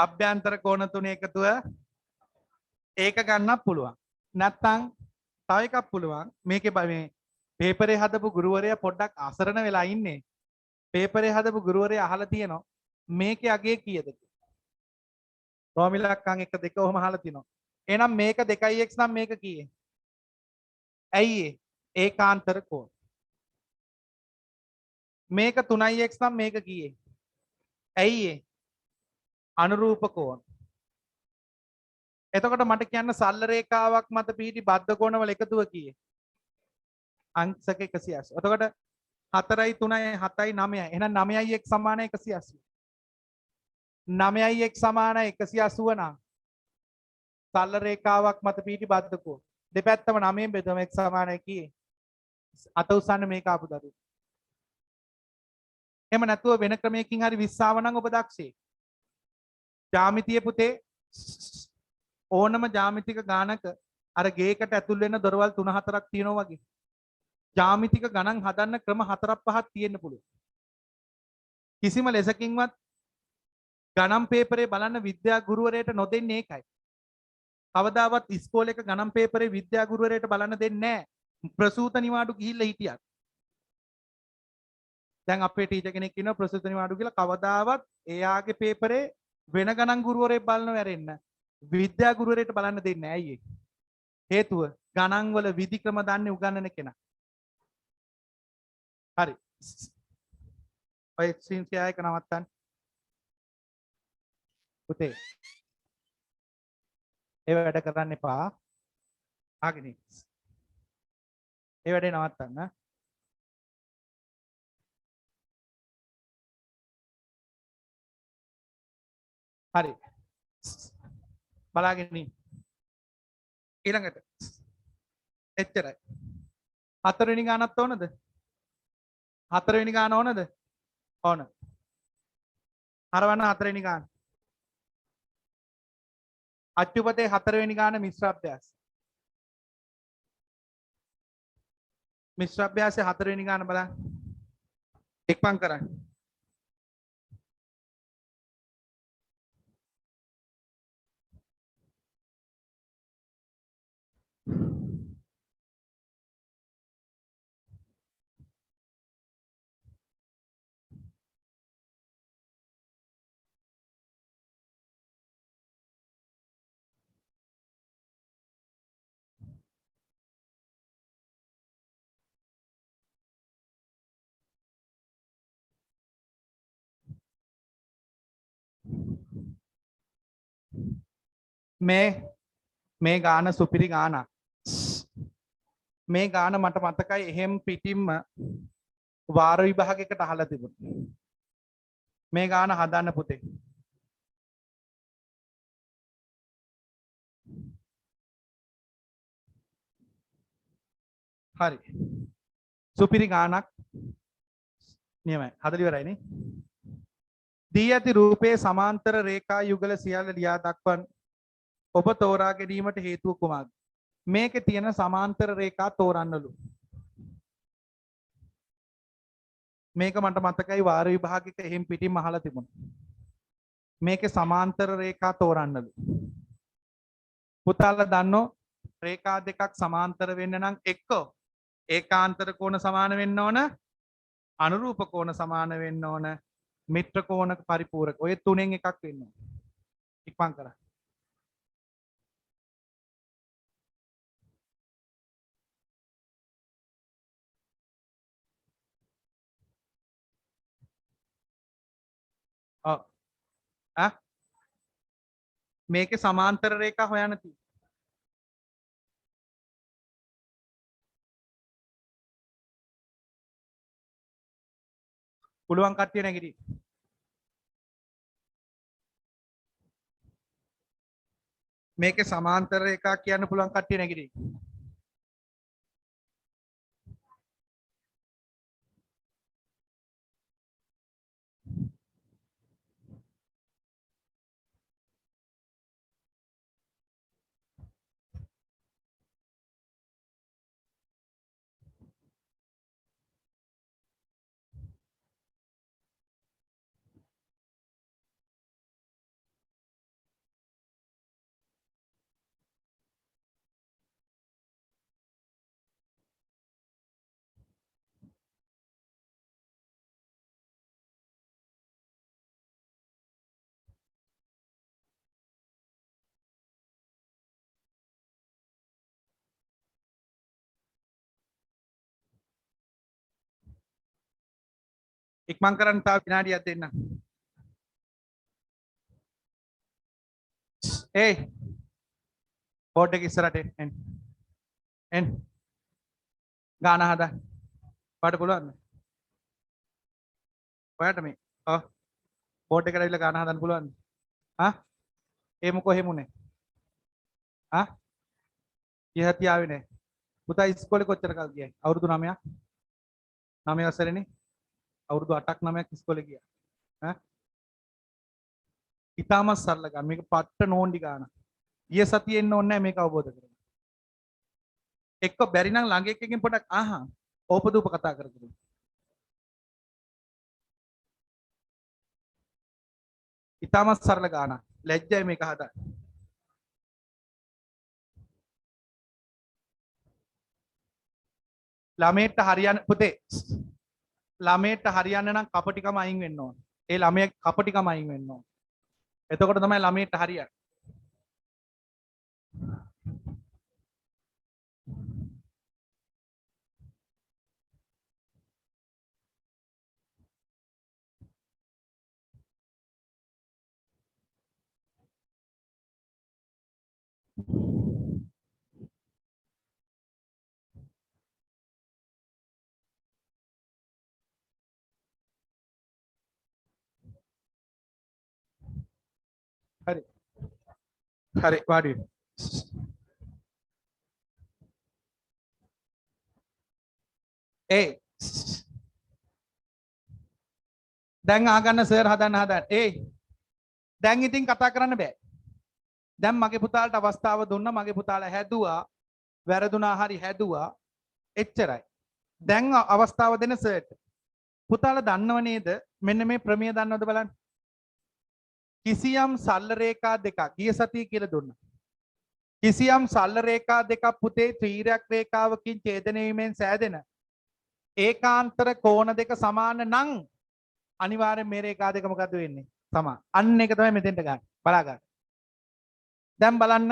අභ්‍යන්තර කෝණ තුනේ එකතුව ඒක ගන්නත් පුළුවන්. නැත්තම් තව එකක් පුළුවන්. මේකේ මේ පේපරේ හදපු ගුරුවරයා පොඩ්ඩක් අසරණ වෙලා ඉන්නේ. පේපරේ හදපු ගුරුවරයා අහලා තියෙනවා මේකේ අගේ කීයද කියලා. රෝමිලක්කන් 1 2 ඔහම අහලා තිනවා. එහෙනම් මේක 2x නම් මේක කීයේ? ඇයි ඒකාන්තර කෝණ. මේක 3x නම් මේක කීයේ? ඇයි අනුරූප කෝණ. එතකොට මට කියන්න සරල රේඛාවක් මත පිහිටි බද්ධ කෝණවල එකතුව කීයේ? අංශක 180. එතකොට 4යි 3යි 7යි 9යි. එහෙනම් 9යි x සමානයි 180. 9යි x සමානයි 180 නම් සරල රේඛාවක් මත පිහිටි බද්ධ කෝණ. දෙපැත්තම 9ෙන් බෙදුවම x සමානයි කීයේ? අත උස්සන්න මේක ආපු දරුවෝ. එහෙම නැතුව වෙන ක්‍රමයකින් හරි 20 ආව නම් ඔබ දක්ෂේ. ජ්‍යාමිතිය පුතේ ඕනම ජ්‍යාමිතික ගානක අර ගේකට ඇතුල් වෙන දොරවල් 3-4ක් තියෙනවා වගේ. ජ්‍යාමිතික ගණන් හදන්න ක්‍රම 4-5ක් තියෙන්න පුළුවන්. කිසිම ලෙසකින්වත් ගණන් පේපරේ බලන්න විද්‍යා ගුරුවරයාට නොදෙන්නේ ඒකයි. කවදාවත් ඉස්කෝලේක ගණන් පේපරේ විද්‍යා ගුරුවරයාට බලන්න දෙන්නේ නැහැ. ප්‍රසූත නිවාඩු ගිහිල්ලා හිටියත්. දැන් අපේ ටීචර් කෙනෙක් ඉන්නවා ප්‍රසූත නිවාඩු කියලා කවදාවත් එයාගේ පේපරේ වෙන ගණන් ගුරුවරයෙක් බලනව ඇරෙන්න. විද්‍යා ගුරුවරයාට බලන්න දෙන්නේ නැහැ. ඇයි ඒක? හේතුව ගණන් වල විධි ක්‍රම දන්නේ උගන්නන කෙනා. හරි. ඔය ස්ක්‍රීන් ෂෙයා එක නවත්තන්න. පුතේ. ඒ වැඩ කරන්න එපා. ආගෙන ඉන්න. ඒ වැඩේ නවත්තන්න. හරි. බලාගෙන ඉන්න. ඊළඟට එච්චරයි. හතරවෙනි ගානත් ඕනද? හතරවෙනි ගාන ඕනද? ඕන. හරවන්න හතරවෙනි ගාන. අච්චුපතේ හතරවෙනි ගාන මිශ්‍ර අභ්‍යාස. මිශ්‍ර අභ්‍යාසයේ හතරවෙනි ගාන බලන්න. ඉක්මන් කරන්න. මේ ගාන සුපිරි ගානක්. මේ ගාන මට මතකයි එහෙම් පිටින්ම වාර විභාගයකට අහලා තිබුණා. මේ ගාන හදන්න පුතේ. හරි. සුපිරි ගානක් නියමයි. හදලා ඉවරයිනේ. දී ඇති රූපයේ සමාන්තර රේඛා යුගල සියල්ල ලියා දක්වන්න. ඔබ තෝරා ගැනීමට හේතුව කුමක්ද? මේකේ තියෙන සමාන්තර රේඛා තෝරන්නලු. මේක මට මතකයි වාර විභාගයක එහෙම් පිටින්ම අහලා තිබුණා. මේකේ සමාන්තර රේඛා තෝරන්නලු. පුතාලා දන්නෝ රේඛා දෙකක් සමාන්තර වෙන්න නම් එක්ක ඒකාන්තර කෝණ සමාන වෙන්න ඕන, අනුරූප කෝණ සමාන වෙන්න ඕන, මිත්‍ර කෝණක පරිපූරක. ඔය තුනෙන් එකක් වෙන්න ඕන. ඉක්මන් කරා. ඔව්. මේකේ සමාන්තර රේඛා හොයන්න තියෙනවා. පුළුවන් කට්ටිය නැගිටි. මේකේ සමාන්තර රේඛා කියන්න පුළුවන් කට්ටිය නැගිටි. ඉක්මන් කරන්න තාම විනාඩියක් දෙන්න. ඒ බෝඩ් එක ඉස්සරහට එන්න. එන්න. ගාන හදා. පාට පුළුවන්ද? ඔයාට මේ බෝඩ් එකට ඇවිල්ලා ගාන හදන්න පුළුවන්ද? ඒ මොකෝ එහෙමුනේ. ඉහත් යාවේ නෑ. පුතා ඉස්කෝලේ කොච්චර කල් ගියයි? අවුරුදු 9ක්. 9 වසරේනේ. අවුරුදු 8ක් 9ක් ඉස්කෝලේ ගියා. ඉතාමත් සරල ගන්න. මේක පට්ට නෝන්ඩි ගාන. ඊයේ සතියේ එන්න ඕනේ නැහැ මේක අවබෝධ කරගන්න. එක්ක බැරි නම් ළඟ එක්කකින් පොඩක් ඕපදූප කතා කරගමු. ඉතාමත් සරල ගාන. ලැජ්ජයි මේක හදන්න. ළමයට හරියන්න පුතේ. ළමයට හරියන්න නම් කපටිකම අයින් වෙන්න ඕන. ඒ ළමයේ කපටිකම අයින් වෙන්න ඕන. එතකොට තමයි ළමයට හරියන්නේ. හරි. හරි වාඩි වෙන්න. දැන් ආගන්න සර් හදන්න. දැන් ඉතින් කතා කරන්න බෑ. දැන් මගේ පුතාලට අවස්ථාව දුන්නා. මගේ පුතාලා හැදුවා. වැරදුනා හරි හැදුවා. එච්චරයි. දැන් අවස්ථාව දෙන සර්ට. පුතාලා දන්නව නේද? මෙන්න මේ ප්‍රමේය දන්නවද බලන්න. කිසියම් සරල රේඛා දෙකක් ගිය සතියේ කියලා දුන්නා. කිසියම් සරල රේඛා දෙකක් පුතේ ත්‍රිරයක් රේඛාවකින් ඡේදනය වීමෙන් සෑදෙන ඒකාන්තර කෝණ දෙක සමාන නම් අනිවාර්යෙන් මේ රේඛා දෙක මොකද්ද වෙන්නේ? සමාන. අන්න ඒක තමයි මෙතෙන්ට ගන්න. බලා ගන්න. දැන් බලන්න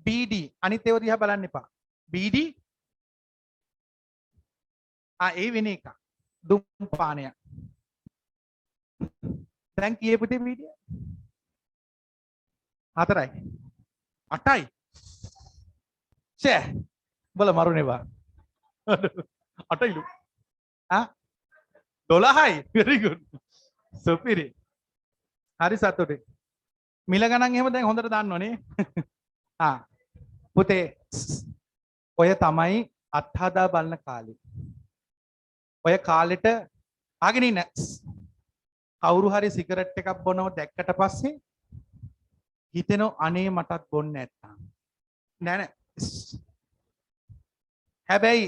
BD අනිත් ඒවා දිහා බලන්න එපා. BD ඒ වෙන එක. දුම්පානය. දැන් කීයේ පුතේ BD? 4යි. 8යි. ෂේ. බල මරුනේ බා. 8යිලු. ආ 12යි. very good. සුපිරි. හරි සතුටුයි. මිල ගණන් එහෙම දැන් හොඳට දන්නවනේ. පුතේ ඔය තමයි අත්හදා බලන කාලේ. ඔය කාලෙට ආගෙන ඉන්න. කවුරු හරි සිගරට් එකක් බොනව දැක්කට පස්සේ හිතෙනව අනේ මටත් බොන්න නැත්තම්. නෑ. හැබැයි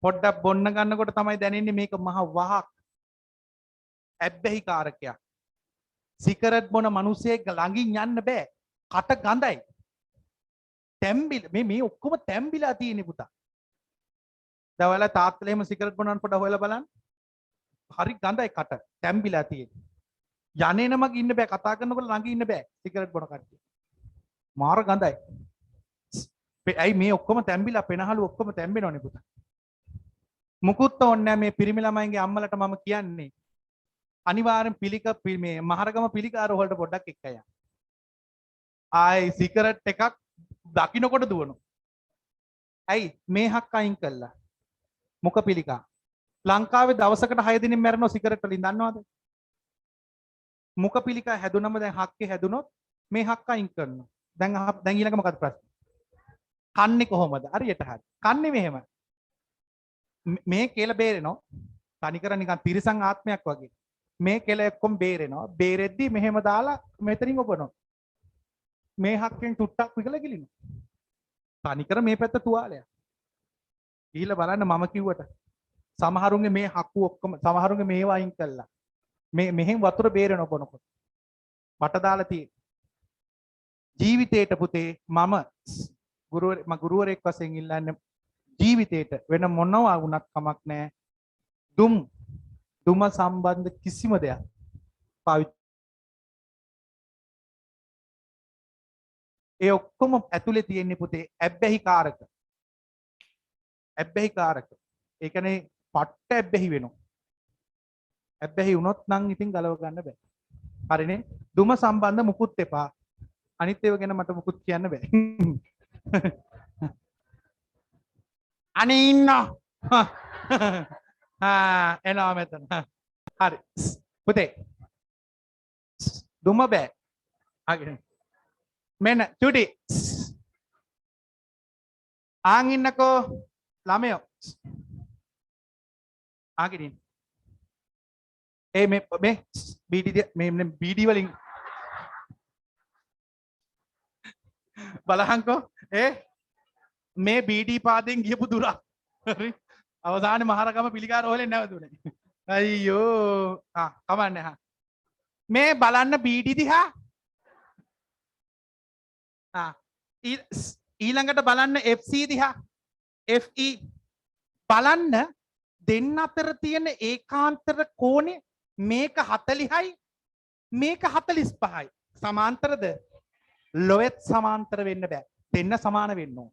පොඩ්ඩක් බොන්න ගන්නකොට තමයි දැනෙන්නේ මේක මහ වහක් ඇබ්බැහි කාරකයක්. සිගරට් බොන මිනිහෙක් ළඟින් යන්න බෑ. කට ගඳයි. තැම්බිල මේ ඔක්කොම තැම්බිලා තියෙන්නේ පුතා. දවල්ලා තාත්තලා එහෙම සිගරට් බොනන් පොඩ හොයලා බලන්න. හරි ගඳයි කට තැම්බිලා තියෙන්නේ. යන්නේ නමක ඉන්න බෑ කතා කරනකොට ළඟ ඉන්න බෑ සිගරට් බොන කට්ටිය. මාර ගඳයි. ඇයි මේ ඔක්කොම තැම්බිලා පෙනහළු ඔක්කොම තැම්බෙනවනේ පුතා. මුකුත් ඕනේ නැහැ මේ පිරිමි ළමයින්ගේ අම්මලට මම කියන්නේ. අනිවාර්යෙන් පිළික මේ මහරගම පිළිකාර වලට පොඩ්ඩක් එක්ක යන්න. ආයි සිගරට් එකක් දකින්නකොට දුවනවා. ඇයි මේ හක් අයින් කළා. මුඛ පිළිකා. ලංකාවේ දවසකට 6 දිනින් මැරෙනවා සිගරට් වලින් දන්නවද? මුඛ පිළිකා හැදුනම දැන් හක්කේ හැදුනොත් මේ හක් අයින් කරනවා. දැන් ඊළඟ මොකද ප්‍රශ්නේ? කන්නේ කොහොමද? හරියට හරි. කන්නේ මෙහෙම. මේ කෙල බේරෙනවා. තනිකර නිකන් තිරිසන් ආත්මයක් වගේ. මේ කෙල එක්කම බේරෙනවා. බේරෙද්දි මෙහෙම දාලා මෙතනින් ඔබනවා. මේ හක්කෙන් ටුට්ටක් විකලා ගිලිනවා. තනිකර මේ පැත්ත තුවාලයක්. ඊළ බලන්න මම කිව්වට සමහරුන්ගේ මේ හක්කු ඔක්කොම සමහරුන්ගේ මේවා අයින් කළා. මෙහෙන් වතුර බේරෙන බොනකොට. මට දාලා තියෙන්නේ. ජීවිතේට පුතේ මම ගුරුවරයෙක් වශයෙන් ඉල්ලන්නේ ජීවිතේට වෙන මොනවා වුණත් කමක් නැහැ. දුම සම්බන්ධ කිසිම දෙයක් පාවිච්චි ඒ ඔක්කොම ඇතුලේ තියෙන්නේ පුතේ ඇබ්බැහි කාරක. ඇබ්බැහි කාරක. ඒ කියන්නේ පට්ට ඇබ්බැහි වෙනවා. ඇබ්බැහි වුණොත් නම් ඉතින් ගලව ගන්න බෑ. හරිනේ? දුම සම්බන්ධ මුකුත් එපා. අනිත් ඒවා ගැන මට මුකුත් කියන්න බෑ. අනේ ඉන්නවා. එනවා මෙතන. හරි. පුතේ. දුම බෑ. ආගෙන. මෙන්න චුටි. ආන් ඉන්නකෝ ළමයෝ. ආගෙන. ඒ මේ බීඩි වලින් බලහන්කෝ මේ බීඩි පාදෙන් ගියපු දුර හරි අවසානයේ මහරගම පිළිකාර හොලෙන් නැවතුනේ අයියෝ කමන්නේ මේ බලන්න බීඩි දිහා ඊළඟට බලන්න FC දිහා FE බලන්න දෙන්න අතර තියෙන ඒකාන්තර කෝණය මේක 40යි මේක 45යි සමාන්තරද ලොවෙත් සමාන්තර වෙන්න බෑ දෙන්න සමාන වෙන්න ඕන.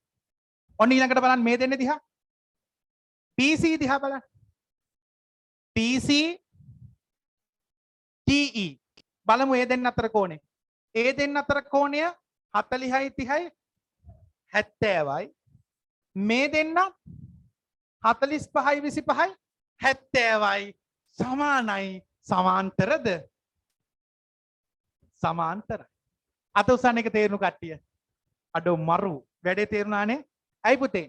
ඔන්න ඊළඟට බලන්න මේ දෙන්න දිහා PC දිහා බලන්න. PC DE බලමු ඒ දෙන්න අතර කෝණය. ඒ දෙන්න අතර කෝණය 40යි 30යි 70යි මේ දෙන්න 45යි 25යි 70යි සමානයි සමාන්තරද සමාන්තරයි. අත උසන්න එක තේරුණු කට්ටිය. අඩෝ මරු වැඩේ තේරුණානේ. ඇයි පුතේ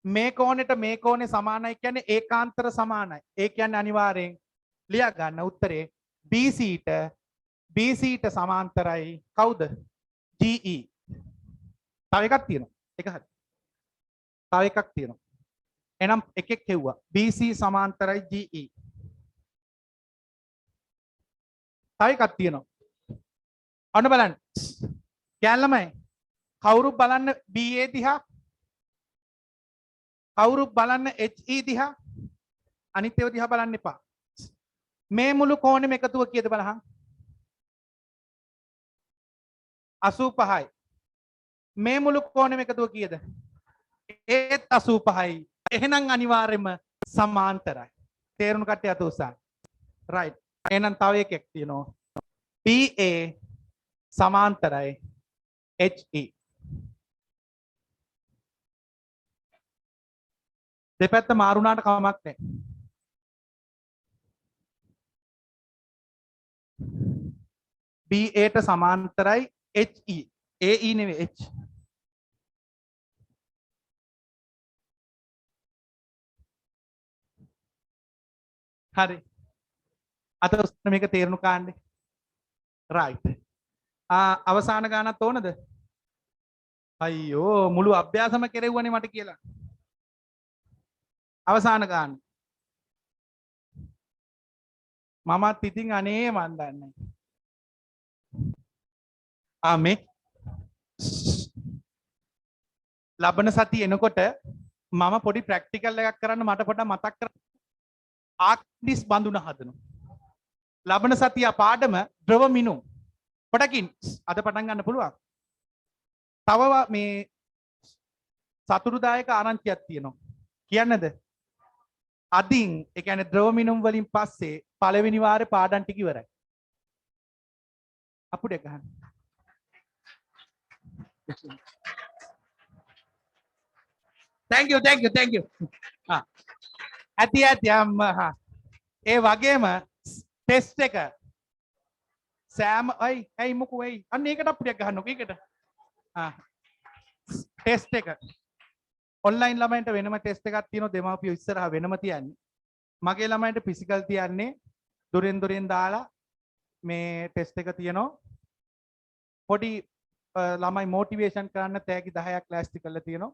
මේ කෝණයට මේ කෝණය සමානයි කියන්නේ ඒකාන්තර සමානයි. ඒ කියන්නේ අනිවාර්යෙන් ලියා ගන්න උත්තරේ BC ට සමාන්තරයි කවුද? GE. තව එකක් තියෙනවා. ඒක හරි. තව එකක් තියෙනවා. එනම් එකෙක් හෙව්වා BC සමාන්තරයි GE. තව එකක් තියෙනවා. අන්න බලන්න. කැලමයි. කවුරු බලන්න BA දිහා. කවුරු බලන්න HE දිහා. අනිත් ඒවා දිහා බලන්න එපා. මේ මුළු කෝණෙම එකතුව කීයද බලහන්? 85යි. මේ මුළු කෝණෙම එකතුව කීයද? ඒත් 85යි. එහෙනම් අනිවාර්යයෙන්ම සමාන්තරයි. තේරුණු කට්ටිය අත උස්සන්න. right. එහෙනම් තව එකක් තියෙනවා. BA සමාන්තරයි HE දෙපැත්ත මාරුණාට කමක් නැහැ. BA ට සමාන්තරයි HE. AE නෙවෙයි H. හරි. අත උස්සන මේක තේරුණු කාණ්ඩේ. right. අවසාන ගානක් ඕනද? අයියෝ මුළු අභ්‍යාසම කෙරෙව්වනේ මට කියලා. අවසාන ගාන. මමත් ඉතින් අනේ මන් දන්නේ. මේ ලබන සතිය එනකොට මම පොඩි ප්‍රැක්ටිකල් එකක් කරන්න මට පොඩ්ඩක් මතක් කරන්න. ආක්ටිස් බඳුන හදනවා. ලබන සතිය පාඩම ද්‍රව මිනුම්. පොඩකින් අද පටන් ගන්න පුළුවන්. තව මේ සතුටුදායක ආරංචියක් තියෙනවා. කියන්නද? අදින් ඒ කියන්නේ ද්‍රව මිනුම් වලින් පස්සේ පළවෙනි වාරේ පාඩම් ටික ඉවරයි. අපුඩේ ගහන්න. thank you. ඇති ඒ වගේම ටෙස්ට් එක සෑම ඇයි මොකෝ ඇයි අන්න ඒකට අපුඩියක් ගහන්නකෝ ඒකට ටෙස්ට් එක ඔන්ලයින් ළමයින්ට වෙනම ටෙස්ට් එකක් තියෙනවා දෙමාපියෝ ඉස්සරහා වෙනම තියන්නේ මගේ ළමයින්ට ෆිසිකල් තියන්නේ දුරෙන් දාලා මේ ටෙස්ට් එක තියෙනවා පොඩි ළමයි මොටිවේෂන් කරන්න තෑගි 10ක් ක්ලාස්ටි කරලා තියෙනවා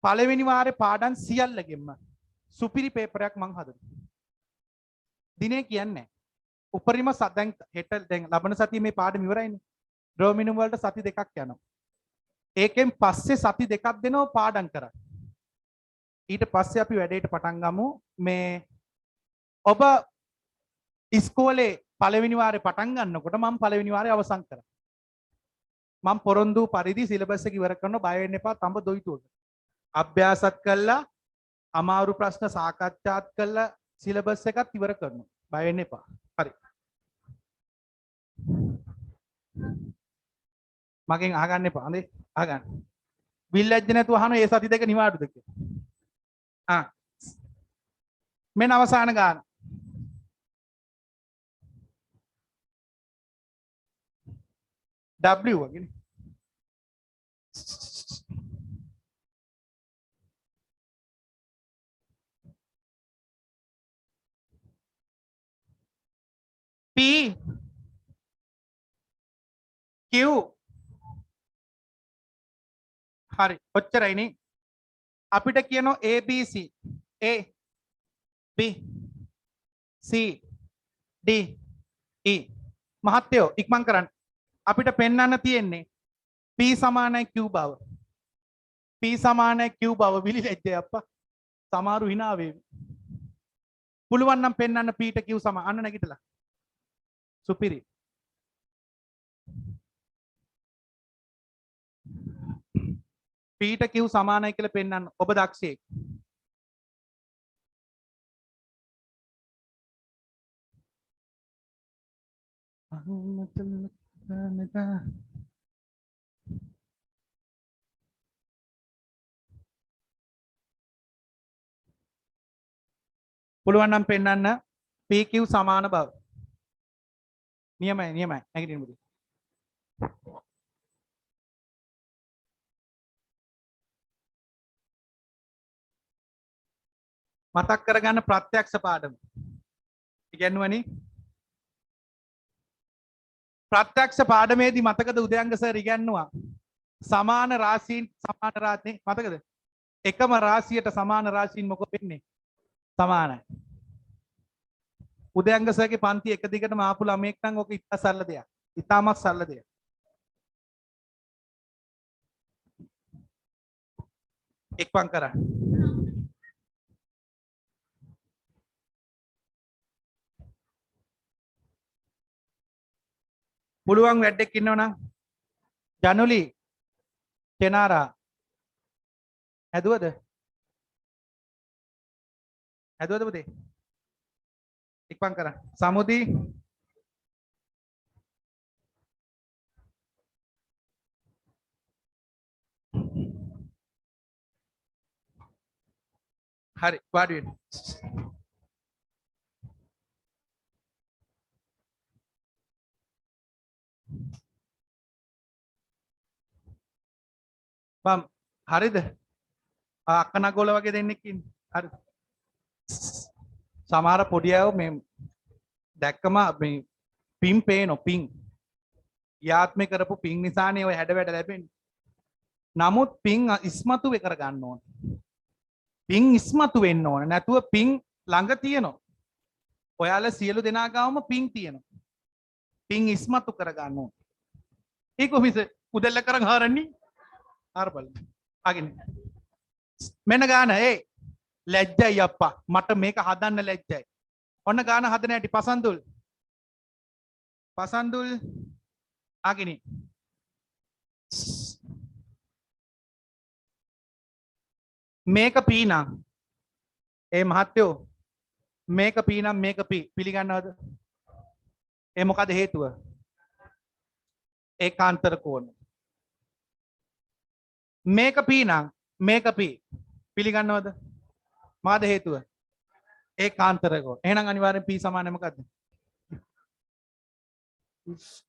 පළවෙනි වාරේ පාඩම් සියල්ලගෙම සුපිරි පේපරයක් මං හදනවා දිනේ කියන්නේ උපරිම දැන් හෙට දැන් ලබන සතියේ මේ පාඩම ඉවරයිනේ ද්‍රව මිනුම් වලට සති දෙකක් යනවා ඒකෙන් පස්සේ සති දෙකක් දෙනවා පාඩම් කරා ඊට පස්සේ අපි වැඩේට පටන් ගමු මේ ඔබ ඉස්කෝලේ පළවෙනි වාරේ පටන් ගන්නකොට මම පළවෙනි වාරේ අවසන් කරා මම පොරොන්දු පරිදි සිලබස් එක ඉවර කරන බය වෙන්න එපා තඹ දොයිතුවක අභ්‍යාසත් කළා අමාරු ප්‍රශ්න සාකච්ඡාත් කළා සිලබස් එකත් ඉවර කරනවා බය වෙන්න එපා හරි මගෙන් අහගන්න එපා හරි අහගන්න විල්ලැජ්ජ නැතුව අහන ඒ සති දෙක නිවාඩුද කියලා මෙන්න අවසාන ගාන W වගේනේ P Q හරි ඔච්චරයිනේ අපිට කියනවා ABC A B C D E මහත්තයෝ ඉක්මන් කරන්න අපිට පෙන්වන්න තියෙන්නේ P සමානයි Q බව P සමානයි Q බව විලිලැජ්ජය අප්පා සමහරු hina වේවි පුළුවන් නම් පෙන්වන්න P ට Q සමාන අන්න නැගිටලා සුපිරි P ට Q සමානයි කියලා පෙන්වන්න ඔබ දක්ෂයෙක් පුළුවන් නම් පෙන්වන්න PQ සමාන බව නියමයි නැගිටින්න බුදු මතක් කරගන්න ප්‍රත්‍යක්ෂ පාඩම ඉගෙනුවනේ ප්‍රත්‍යක්ෂ පාඩමේදී මතකද උදයංග සර් ඉගෙනුවා සමාන රාශීන් සමාන රාශී මතකද එකම රාශියට සමාන රාශීන් මොකද වෙන්නේ සමානයි උදයංග සර්ගේ පන්ති එක දිගටම ආපු ළමෙක් නම් ඔක ඉතා සරල දෙයක් ඉතාමත් සරල දෙයක් එක්පන් කරා පුළුවන් වැඩක් ඉන්නවනම් ජනුලි කෙනාරා හැදුවද පුතේ ඉක්මන් කරා සමුදි හරි වාඩි වෙන්න. බම් හරිද? අක්කනගෝල වගේ දෙන්නෙක් ඉන්නේ. හරි. සමහර පොඩි අය මේ දැක්කම මේ පින් පේනෝ පින්. යාත්මේ කරපු පින් නිසානේ ඔය හැඩ වැඩ ලැබෙන්නේ. නමුත් පින් ඉස්මතු වේ කර ගන්න ඕන. පින් ඉස්මතු වෙන්න ඕන. නැතුව පින් ළඟ තියෙනවා. ඔයාලා සියලු දෙනා ගාවම පින් තියෙනවා. පින් ඉස්මතු කර ගන්න ඕන. ඒක කොහොමද උදැල්ල කරන් හරන්නේ? හර බලන්න. අගින්. මෙන්න ගාන ලැජ්ජයි අප්පා. මට මේක හදන්න ලැජ්ජයි. ඔන්න ගාන හදන හැටි පසන්දුල්. පසන්දුල් අගිනි. මේක පීනම් මහත්තයෝ මේක පීනම් මේක පිළිගන්නවද? මොකද හේතුව? ඒකාන්තර කෝණ. මේක පීනම් මේක පිළිගන්නවද? මොකද හේතුව? ඒකාන්තර කෝණ. එහෙනම් අනිවාර්යෙන් p සමානයි මොකද්ද?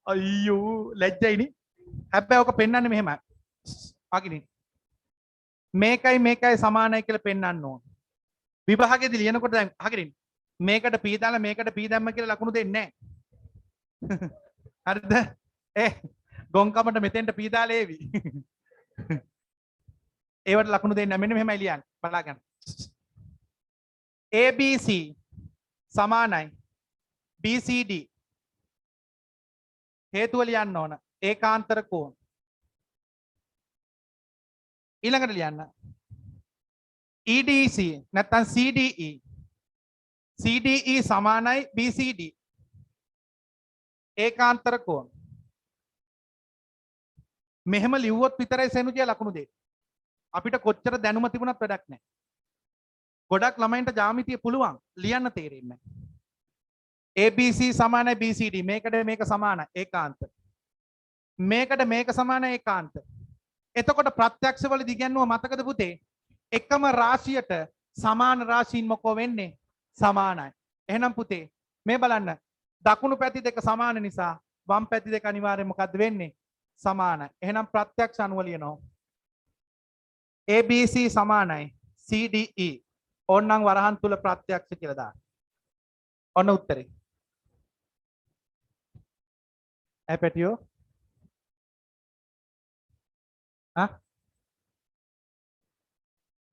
අයියෝ ලැජ්ජයිනේ. හැබැයි ඔක පෙන්වන්නේ මෙහෙමයි. අගිනි. මේකයි සමානයි කියලා පෙන්වන්න ඕන. විභාගෙදී ලියනකොට දැන් අහගෙන මේකට p දාලා මේකට p දැම්ම කියලා ලකුණු දෙන්නේ නැහැ. හරිද? ගොංකමට මෙතෙන්ට p දාලා ඒවි. ඒවට ලකුණු දෙන්නේ නැහැ. මෙන්න මෙහෙමයි ලියන්නේ. බලා ගන්න. ABC සමානයි BCD. හේතුව ලියන්න ඕන. ඒකාන්තර කෝණ. ඊළඟට ලියන්න EDC නැත්නම් CDE. CDE සමානයි BCD. ඒකාන්තර කෝණ. මෙහෙම ලිව්වොත් විතරයි සෙනුජිය ලකුණු දෙන්නේ. අපිට කොච්චර දැනුම තිබුණත් වැඩක් නැහැ. ගොඩක් ළමයින්ට ජ්‍යාමිතිය පුළුවන් ලියන්න තේරෙන්නේ නැහැ. ABC සමානයි BCD. මේකට මේක සමානයි ඒකාන්ත. මේකට මේක සමානයි ඒකාන්ත. එතකොට ප්‍රත්‍යක්ෂ වලදී ඉගෙනුව මතකද පුතේ? එකම රාශියට සමාන රාශීන් මොකෝ වෙන්නේ? සමානයි. එහෙනම් පුතේ මේ බලන්න. දකුණු පැති දෙක සමාන නිසා වම් පැති දෙක අනිවාර්යෙන් මොකද්ද වෙන්නේ? සමානයි. එහෙනම් ප්‍රත්‍යක්ෂ අණුව ලියනවා. ABC සමානයි CDE. ඕන්නම් වරහන් තුල ප්‍රත්‍යක්ෂ කියලා දාන්න. ඔන්න උත්තරේ. පැටියෝ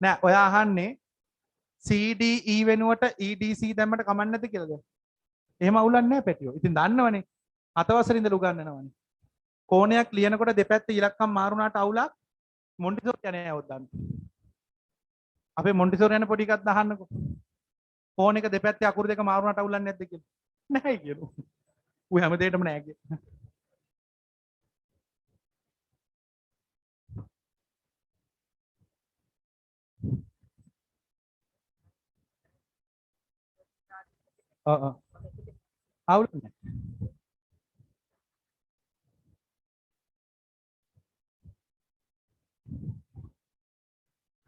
නෑ ඔයා අහන්නේ CDE වෙනුවට EDC දැම්මට කමක් නැද්ද කියලාද? එහෙම අවුලක් නෑ පැටියෝ. ඉතින් දන්නවනේ. අතවසරින් ඉඳලා උගන්වනවනේ. කෝණයක් ලියනකොට දෙපැත්ත ඉලක්කම් මාරුණාට අවුලක් මොන්ටිසෝරි යන්නේ આવොත් දන්න. අපේ මොන්ටිසෝරි යන පොඩි එකක් අහන්නකෝ. කෝණ එක දෙපැත්තේ අකුරු දෙක මාරුණාට අවුලක් නැද්ද කියලා. නැහැ කියනවා. ඌ හැම දෙයකටම නෑ කියනවා. අවුලක් නැහැ.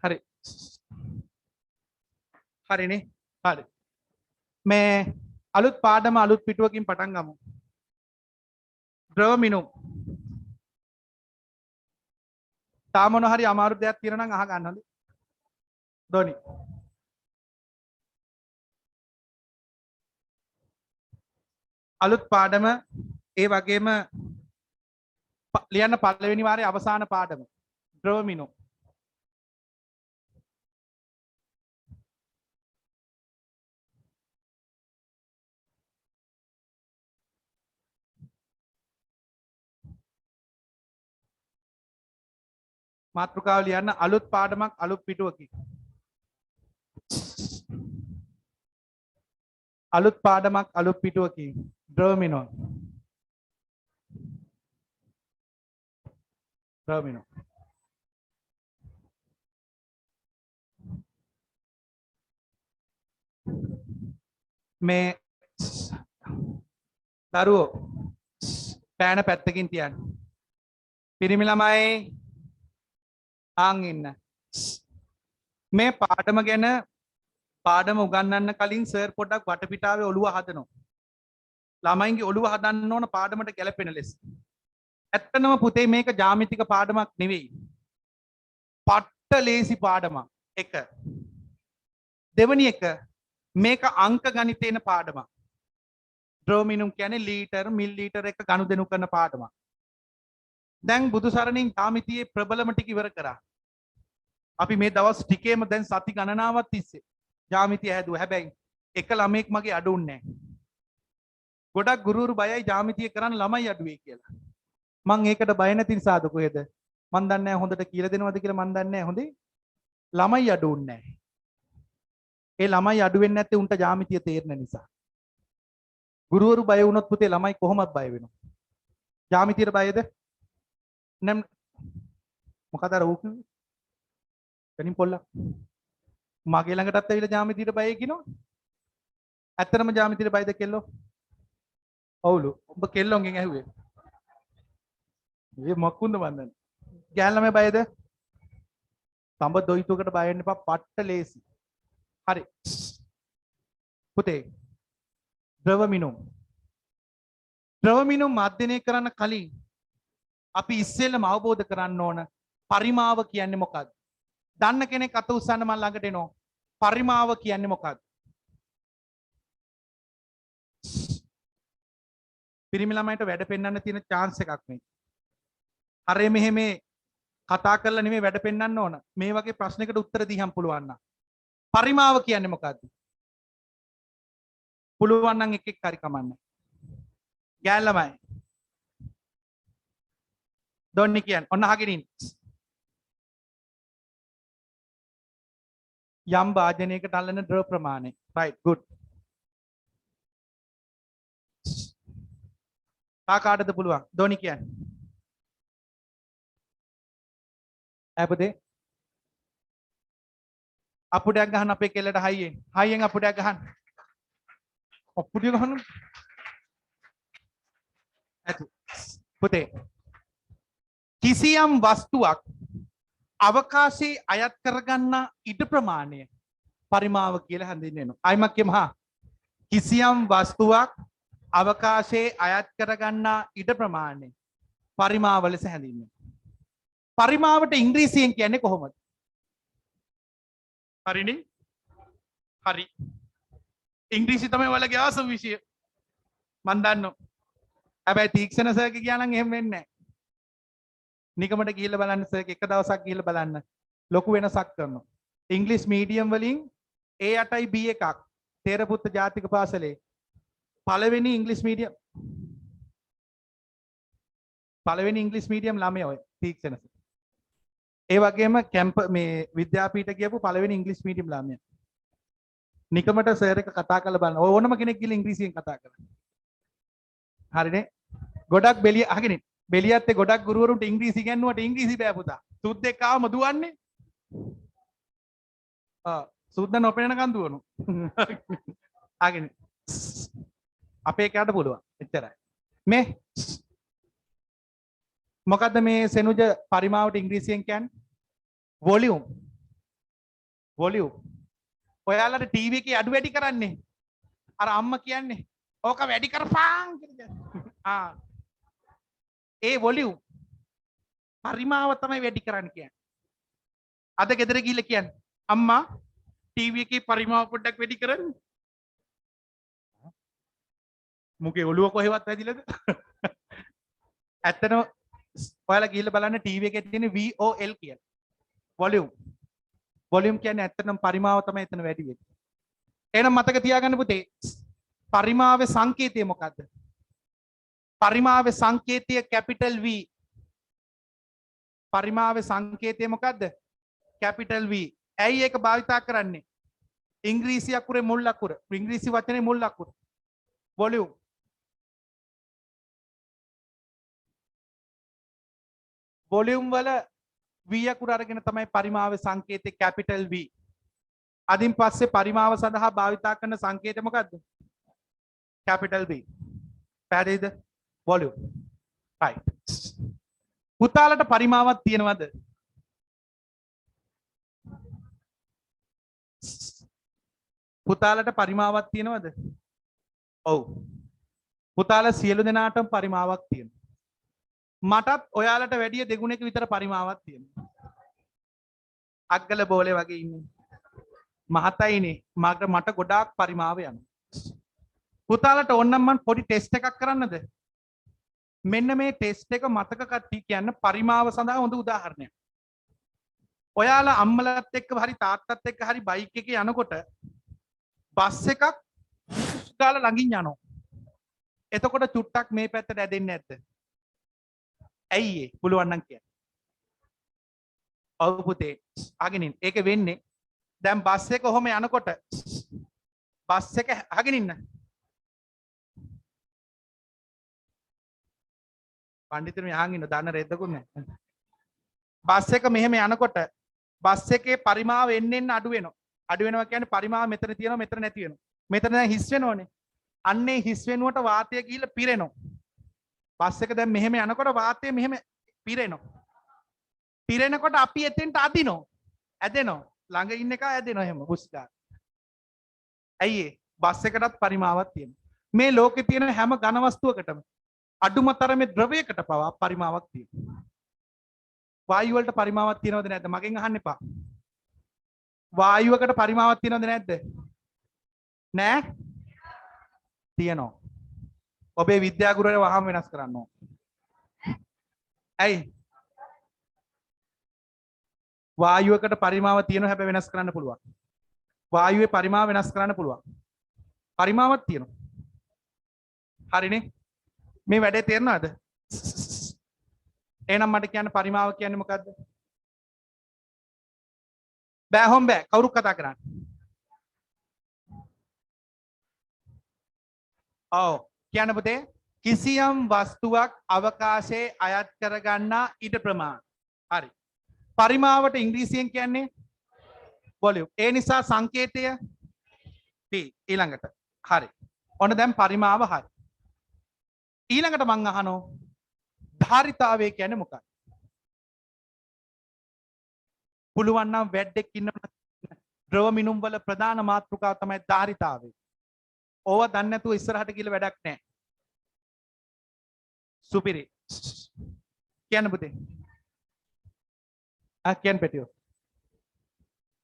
හරි. හරිනේ. හරි. මේ අලුත් පාඩම අලුත් පිටුවකින් පටන් ගමු. ද්‍රවමිනු. තාම මොන හරි අමාරු දෙයක් තියෙනවා නම් අහ ගන්න හොඳයි. ධෝනි. අලුත් පාඩම ඒ වගේම ලියන්න පළවෙනි වාරයේ අවසාන පාඩම ද්‍රවමිනු. මාතෘකාව ලියන්න අලුත් පාඩමක් අලුත් පිටුවකින්. අලුත් පාඩමක් අලුත් පිටුවකින් ද්‍රවමිනු. ද්‍රවමිනු. මේ දරුවෝ පෑන පැත්තකින් තියන්න. පිරිමි ළමයි ආන් ඉන්න. මේ පාඩම ගැන පාඩම උගන්වන්න කලින් සර් පොඩ්ඩක් වටපිටාවේ ඔළුව හදනවා. ළමයින්ගේ ඔළුව හදන්න ඕන පාඩමට ගැලපෙන ලෙස. ඇත්තනම පුතේ මේක ජ්‍යාමිතික පාඩමක් නෙවෙයි. පට්ට ලේසි පාඩමක්. එක. දෙවැනි එක මේක අංක ගණිතේන පාඩමක්. ඩ්‍රෝමිනුම් කියන්නේ ලීටර් මිලිලීටර් එක ගනුදෙනු කරන පාඩමක්. දැන් බුදු සරණින් ජ්‍යාමිතියේ ප්‍රබලම ටික ඉවර කරා. අපි මේ දවස් ටිකේම දැන් සති ගණනාවක් තිස්සේ ජ්‍යාමිතිය හැදුවා. හැබැයි එක ළමෙක් මගේ අඩුන්නේ නැහැ. ගොඩක් ගුරුවරු බයයි ජ්‍යාමිතිය කරන්න ළමයි අඩුවේ කියලා. මං ඒකට බය නැති නිසාද කොහෙද? මන් දන්නේ නැහැ හොඳට කියලා දෙනවද කියලා මන් දන්නේ නැහැ. හොඳේ ළමයි අඩුන්නේ නැහැ. ඒ ළමයි අඩු වෙන්නේ නැත්තේ උන්ට ජ්‍යාමිතිය තේරෙන නිසා. ගුරුවරු බය වුණොත් පුතේ ළමයි කොහොමද බය වෙනව? ජ්‍යාමිතියට බයද? නම් මොකද අර ඌ කිව්වේ? කනින් පොල්ලා. මගේ ළඟටත් ඇවිල්ලා ජ්‍යාමිතියට බයයි කියනවා. ඇත්තටම ජ්‍යාමිතියට බයද කෙල්ලෝ? ඔව්ලු. ඔබ කෙල්ලොන්ගෙන් ඇහුවේ. මේ මොකුන්ද මන්දන්නේ? ගෑන් ළමයි බයද? තඹ දොයිතුවකට බය වෙන්න එපා. පට්ට ලේසි. හරි. පුතේ. ද්‍රවමිනුම් අධ්‍යයනය කරන්න කලින් අපි ඉස්සෙල්ලම අවබෝධ කරන්න ඕන පරිමාව කියන්නේ මොකක්ද? දන්න කෙනෙක් අත උස්සන්න මම ළඟට එනවා. පරිමාව කියන්නේ මොකක්ද? පිරිමි ළමයිට වැඩ පෙන්වන්න තියෙන chance එකක් මේ. හරේ මෙහෙම කතා කරලා නෙමෙයි වැඩ පෙන්වන්න ඕන. මේ වගේ ප්‍රශ්නයකට උත්තර දීහම් පුළුවන් නම්. පරිමාව කියන්නේ මොකක්ද? පුළුවන් නම් එක එක හරි කමන්නේ. ගෑන් ළමයි. දොන්නි කියන්නේ ඔන්න අහගෙන ඉන්න. යම් වාදනයකට අල්ලන ද්‍රව ප්‍රමාණය. right good. කාටද පුළුවන්? දොන්නි කියන්නේ. අපුදේ අපුඩයක් ගහන්න අපේ කෙල්ලට හයියෙන් අපුඩයක් ගහන්න. අපුඩිය ගහන්න. ඇතු. පුතේ කිසියම් වස්තුවක් අවකාශයේ අයත් කරගන්න ඉඩ ප්‍රමාණය පරිමාව කියලා හඳුන්වනවා. අයිමක් කියමහා. කිසියම් වස්තුවක් අවකාශයේ අයත් කරගන්න ඉඩ ප්‍රමාණය පරිමාව ලෙස හැඳින්වෙනවා. පරිමාවට ඉංග්‍රීසියෙන් කියන්නේ කොහොමද? හරිනේ? හරි. ඉංග්‍රීසි තමයි ඔයාලගේ ආසම විෂය. මන් දන්නවා. හැබැයි තීක්ෂණ සර්ගේ කියනවා නම් එහෙම වෙන්නේ නැහැ. නිකමට ගිහිල්ලා බලන්න සර්ගේ එක දවසක් ගිහිල්ලා බලන්න ලොකු වෙනසක් කරනවා. ඉංග්‍රීසි මීඩියම් වලින් A8යි B1ක් තේරපුත්ත ජාතික පාසලේ පළවෙනි ඉංග්‍රීසි මීඩියම් ළමයා ඔය තීක්ෂණ සර්. ඒ වගේම කැම්ප මේ විද්‍යාපීඨ කියපු පළවෙනි ඉංග්‍රීසි මීඩියම් ළමයා. නිකමට සර් එක කතා කරලා බලන්න. ඕනම කෙනෙක් ගිහලා ඉංග්‍රීසියෙන් කතා කරන්න. හරිනේ? ගොඩක් බෙලිය අහගෙන බෙලියත් ගොඩක් ගුරුවරුන්ට ඉංග්‍රීසි ඉගෙනුවට ඉංග්‍රීසි බෑ පුතා. සුද්දෙක් ආවම දුවන්නේ. සුද්ද නොපෙනෙනකන් දුවනු. අහගෙන අපේ කාට පුළුවන්. එච්චරයි. මේ මොකද්ද මේ සෙනුජ පරිමාවට ඉංග්‍රීසියෙන් කියන්නේ? වොලියුම්. ඔයාලට ටීවී එකේ අඩු වැඩි කරන්නේ. අර අම්මා කියන්නේ ඕක වැඩි කරපං කියලා. ඒ වොලියුම් පරිමාව තමයි වැඩි කරන්න කියන්නේ. අද ගෙදර ගිහිල්ලා කියන්නේ අම්මා ටීවී එකේ පරිමාව පොඩ්ඩක් වැඩි කරන්න. මුගේ ඔළුව කොහෙවත් වැදිලාද? ඇත්තටම ඔයාලා ගිහිල්ලා බලන්න ටීවී එකේ තියෙන VOL කියලා. වොලියුම් කියන්නේ ඇත්තටම පරිමාව තමයි එතන වැඩි වෙන්නේ. එහෙනම් මතක තියාගන්න පුතේ පරිමාවේ සංකේතය මොකද්ද? පරිමාවේ සංකේතය කැපිටල් V. පරිමාවේ සංකේතය මොකද්ද? Capital V. ඇයි ඒක භාවිතා කරන්නේ? ඉංග්‍රීසි අකුරේ මුල් අකුර. ඉංග්‍රීසි වචනේ මුල් අකුර. වොලියුම්. වොලියුම් වල V අකුර අරගෙන තමයි පරිමාවේ සංකේතය කැපිටල් V. අදින් පස්සේ පරිමාව සඳහා භාවිතා කරන සංකේතය මොකද්ද? capital B. පැහැදිලිද? volume. right. පුතාලට පරිමාවක් තියෙනවද? පුතාලට පරිමාවක් තියෙනවද? ඔව්. පුතාලා සියලු දෙනාටම පරිමාවක් තියෙනවා. මටත් ඔයාලට වැඩිය දෙගුණයක විතර පරිමාවක් තියෙනවා. අග්ගල බෝලේ වගේ ඉන්නේ. මහතයිනේ මට ගොඩාක් පරිමාව යනවා. පුතාලට ඕනනම් මම පොඩි ටෙස්ට් එකක් කරන්නද? මෙන්න මේ ටෙස්ට් එක මතක කට්ටිය කියන්න පරිමාව සඳහා හොඳ උදාහරණයක්. ඔයාලා අම්මලත් එක්ක හරි තාත්තත් එක්ක හරි බයික් එකේ යනකොට බස් එකක් ගාලා ළඟින් යනවා. එතකොට චුට්ටක් මේ පැත්තට ඇදෙන්නේ නැද්ද? ඇයි ඒ? පුළුවන් නම් කියන්න. ඔව් පුතේ. අහගෙන ඉන්න. ඒක වෙන්නේ දැන් බස් එක ඔහොම යනකොට බස් එක අහගෙන ඉන්න. පඬිතුනි අහන් ඉන්න දාන්න රෙද්දකුත් නැහැ. බස් එක මෙහෙම යනකොට බස් එකේ පරිමාව එන්න අඩු වෙනවා. අඩු වෙනවා කියන්නේ පරිමාව මෙතන තියෙනවා මෙතන නැති වෙනවා. මෙතන දැන් හිස් වෙනෝනේ. අන්නේ හිස් වෙනුවට වාතය ගිහිල්ලා පිරෙනවා. බස් එක දැන් මෙහෙම යනකොට වාතය මෙහෙම පිරෙනවා. පිරෙනකොට අපි එතෙන්ට අදිනවා. ඇදෙනවා. ළඟ ඉන්න එක ඇදෙනවා එහෙම බුස් ගන්න. ඇයි ඒ? බස් එකටත් පරිමාවක් තියෙනවා. මේ ලෝකේ තියෙන හැම ඝන වස්තුවකටම අඩුම තරමේ ද්‍රවයකට පවා පරිමාවක් තියෙනවා. වායු වලට පරිමාවක් තියෙනවද නැද්ද? මගෙන් අහන්න එපා. වායුවකට පරිමාවක් තියෙනවද නැද්ද? නෑ? තියෙනවා. ඔබේ විද්‍යාගුරුවරයා වහම වෙනස් කරන්න ඕන. ඇයි? වායුවකට පරිමාව තියෙනවා හැබැයි වෙනස් කරන්න පුළුවන්. වායුවේ පරිමාව වෙනස් කරන්න පුළුවන්. පරිමාවක් තියෙනවා. හරිනේ? මේ වැඩේ තේරෙනවද? එහෙනම් මට කියන්න පරිමාව කියන්නේ මොකද්ද? බෑ හොම් බෑ කවුරු කතා කරන්නේ? ඔව් කියන්න පුතේ කිසියම් වස්තුවක් අවකාශයේ අයත් කරගන්නා ඉඩ ප්‍රමාණය. හරි. පරිමාවට ඉංග්‍රීසියෙන් කියන්නේ වොලියුම්. ඒ නිසා සංකේතය P ඊළඟට. හරි. ඔන්න දැන් පරිමාව හරි. ඊළඟට මං අහනවා ධාරිතාවය කියන්නේ මොකක්ද? පුළුවන් නම් වැඩෙක් ඉන්නවනේ ද්‍රව මිනුම් වල ප්‍රධාන මාතෘකාව තමයි ධාරිතාවය. ඕව දන්නේ නැතුව ඉස්සරහට ගිහලා වැඩක් නැහැ. සුපිරි. කියන්න පුතේ. කියන්න පැටියෝ.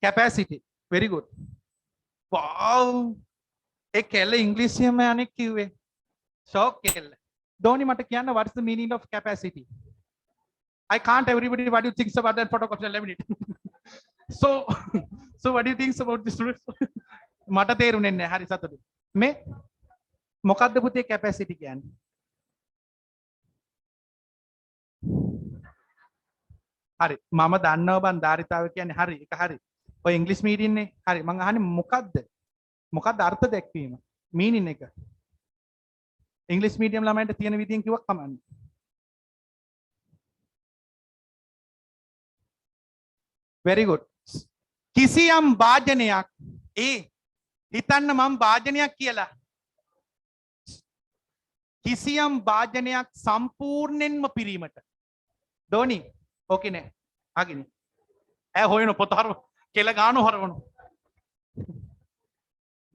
capacity. very good. wow. ඒ කෙල්ල ඉංග්‍රීසියෙන්ම අනෙක් කිව්වේ. ෂොක් කෙල්ල. Dhoni මට කියන්න what is the meaning of capacity? I can't everybody what do you think about that photocopy laminate? so what do you think about this? මට තේරුනේ නැහැ. හරි සතුටුයි. මේ මොකද්ද පුතේ capacity කියන්නේ? හරි මම දන්නවා බං ධාරිතාව කියන්නේ හරි ඒක හරි. ඔය ඉංග්‍රීසි මීඩියම් නේ. හරි මං අහන්නේ මොකද්ද? මොකද්ද අර්ථ දැක්වීම? මීනින් එක. ඉංග්‍රීසි මීඩියම් ළමයින්ට තියෙන විදියෙන් කිව්වක් කමන්නේ. very good. කිසියම් වාජනයක් හිතන්න මම වාජනයක් කියලා. කිසියම් වාජනයක් සම්පූර්ණයෙන්ම පිරීමට. ධෝනි ඕකේ නෑ. අගිනේ. ඈ හොයන පොත හරව කෙල ගානු හරවන.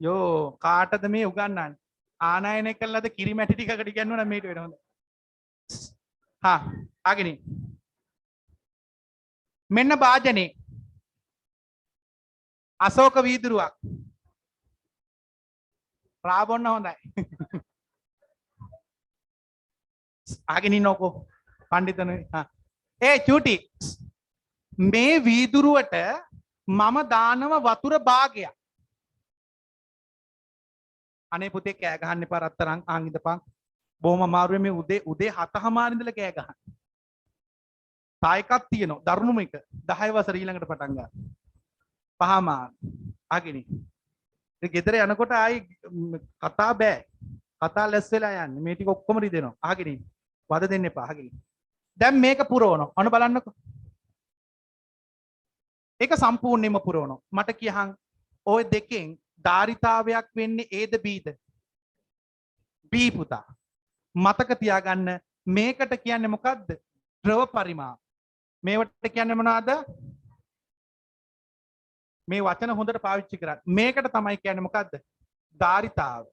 යෝ කාටද මේ උගන්වන්නේ? ආනයනය කළාද කිරි මැටි ටිකකට ඉගෙනුවා නම් මේට වෙන හොඳ. හා අගිනේ. මෙන්න වාජනේ. අශෝක වීදුරුවක්. රාබොන්න හොඳයි. අහගෙන ඉන්නකෝ පඬිතුනේ. ඒ චූටි මේ වීදුරුවට මම දානව වතුර භාගයක්. අනේ පුතේ කෑ ගහන්න එපා රත්තරන් ආන් ඉඳපන්. බොහොම අමාරුවේ මේ උදේ 7:00 ඉඳලා කෑ ගහන්න. තා එකක් තියෙනවා දරුණුම එක 10 වසර ඊළඟට පටන් ගන්න. 5 අහගෙන. ඒ ගෙදර යනකොට ආයි කතා බෑ. කතා ලැස් වෙලා යන්නේ. මේ ටික ඔක්කොම රිදෙනවා. අහගෙන. වද දෙන්න එපා. අහගෙන. දැන් මේක පුරවනවා. ඔන්න බලන්නකෝ. ඒක සම්පූර්ණයෙන්ම පුරවනවා. මට කියහන් ওই දෙකෙන් ධාරිතාවයක් වෙන්නේ Aද Bද? B පුතා. මතක තියාගන්න මේකට කියන්නේ මොකද්ද? ද්‍රව පරිමාව. මේවට කියන්නේ මොනවද? මේ වචන හොඳට පාවිච්චි කරන්න. මේකට තමයි කියන්නේ මොකද්ද? ධාරිතාව.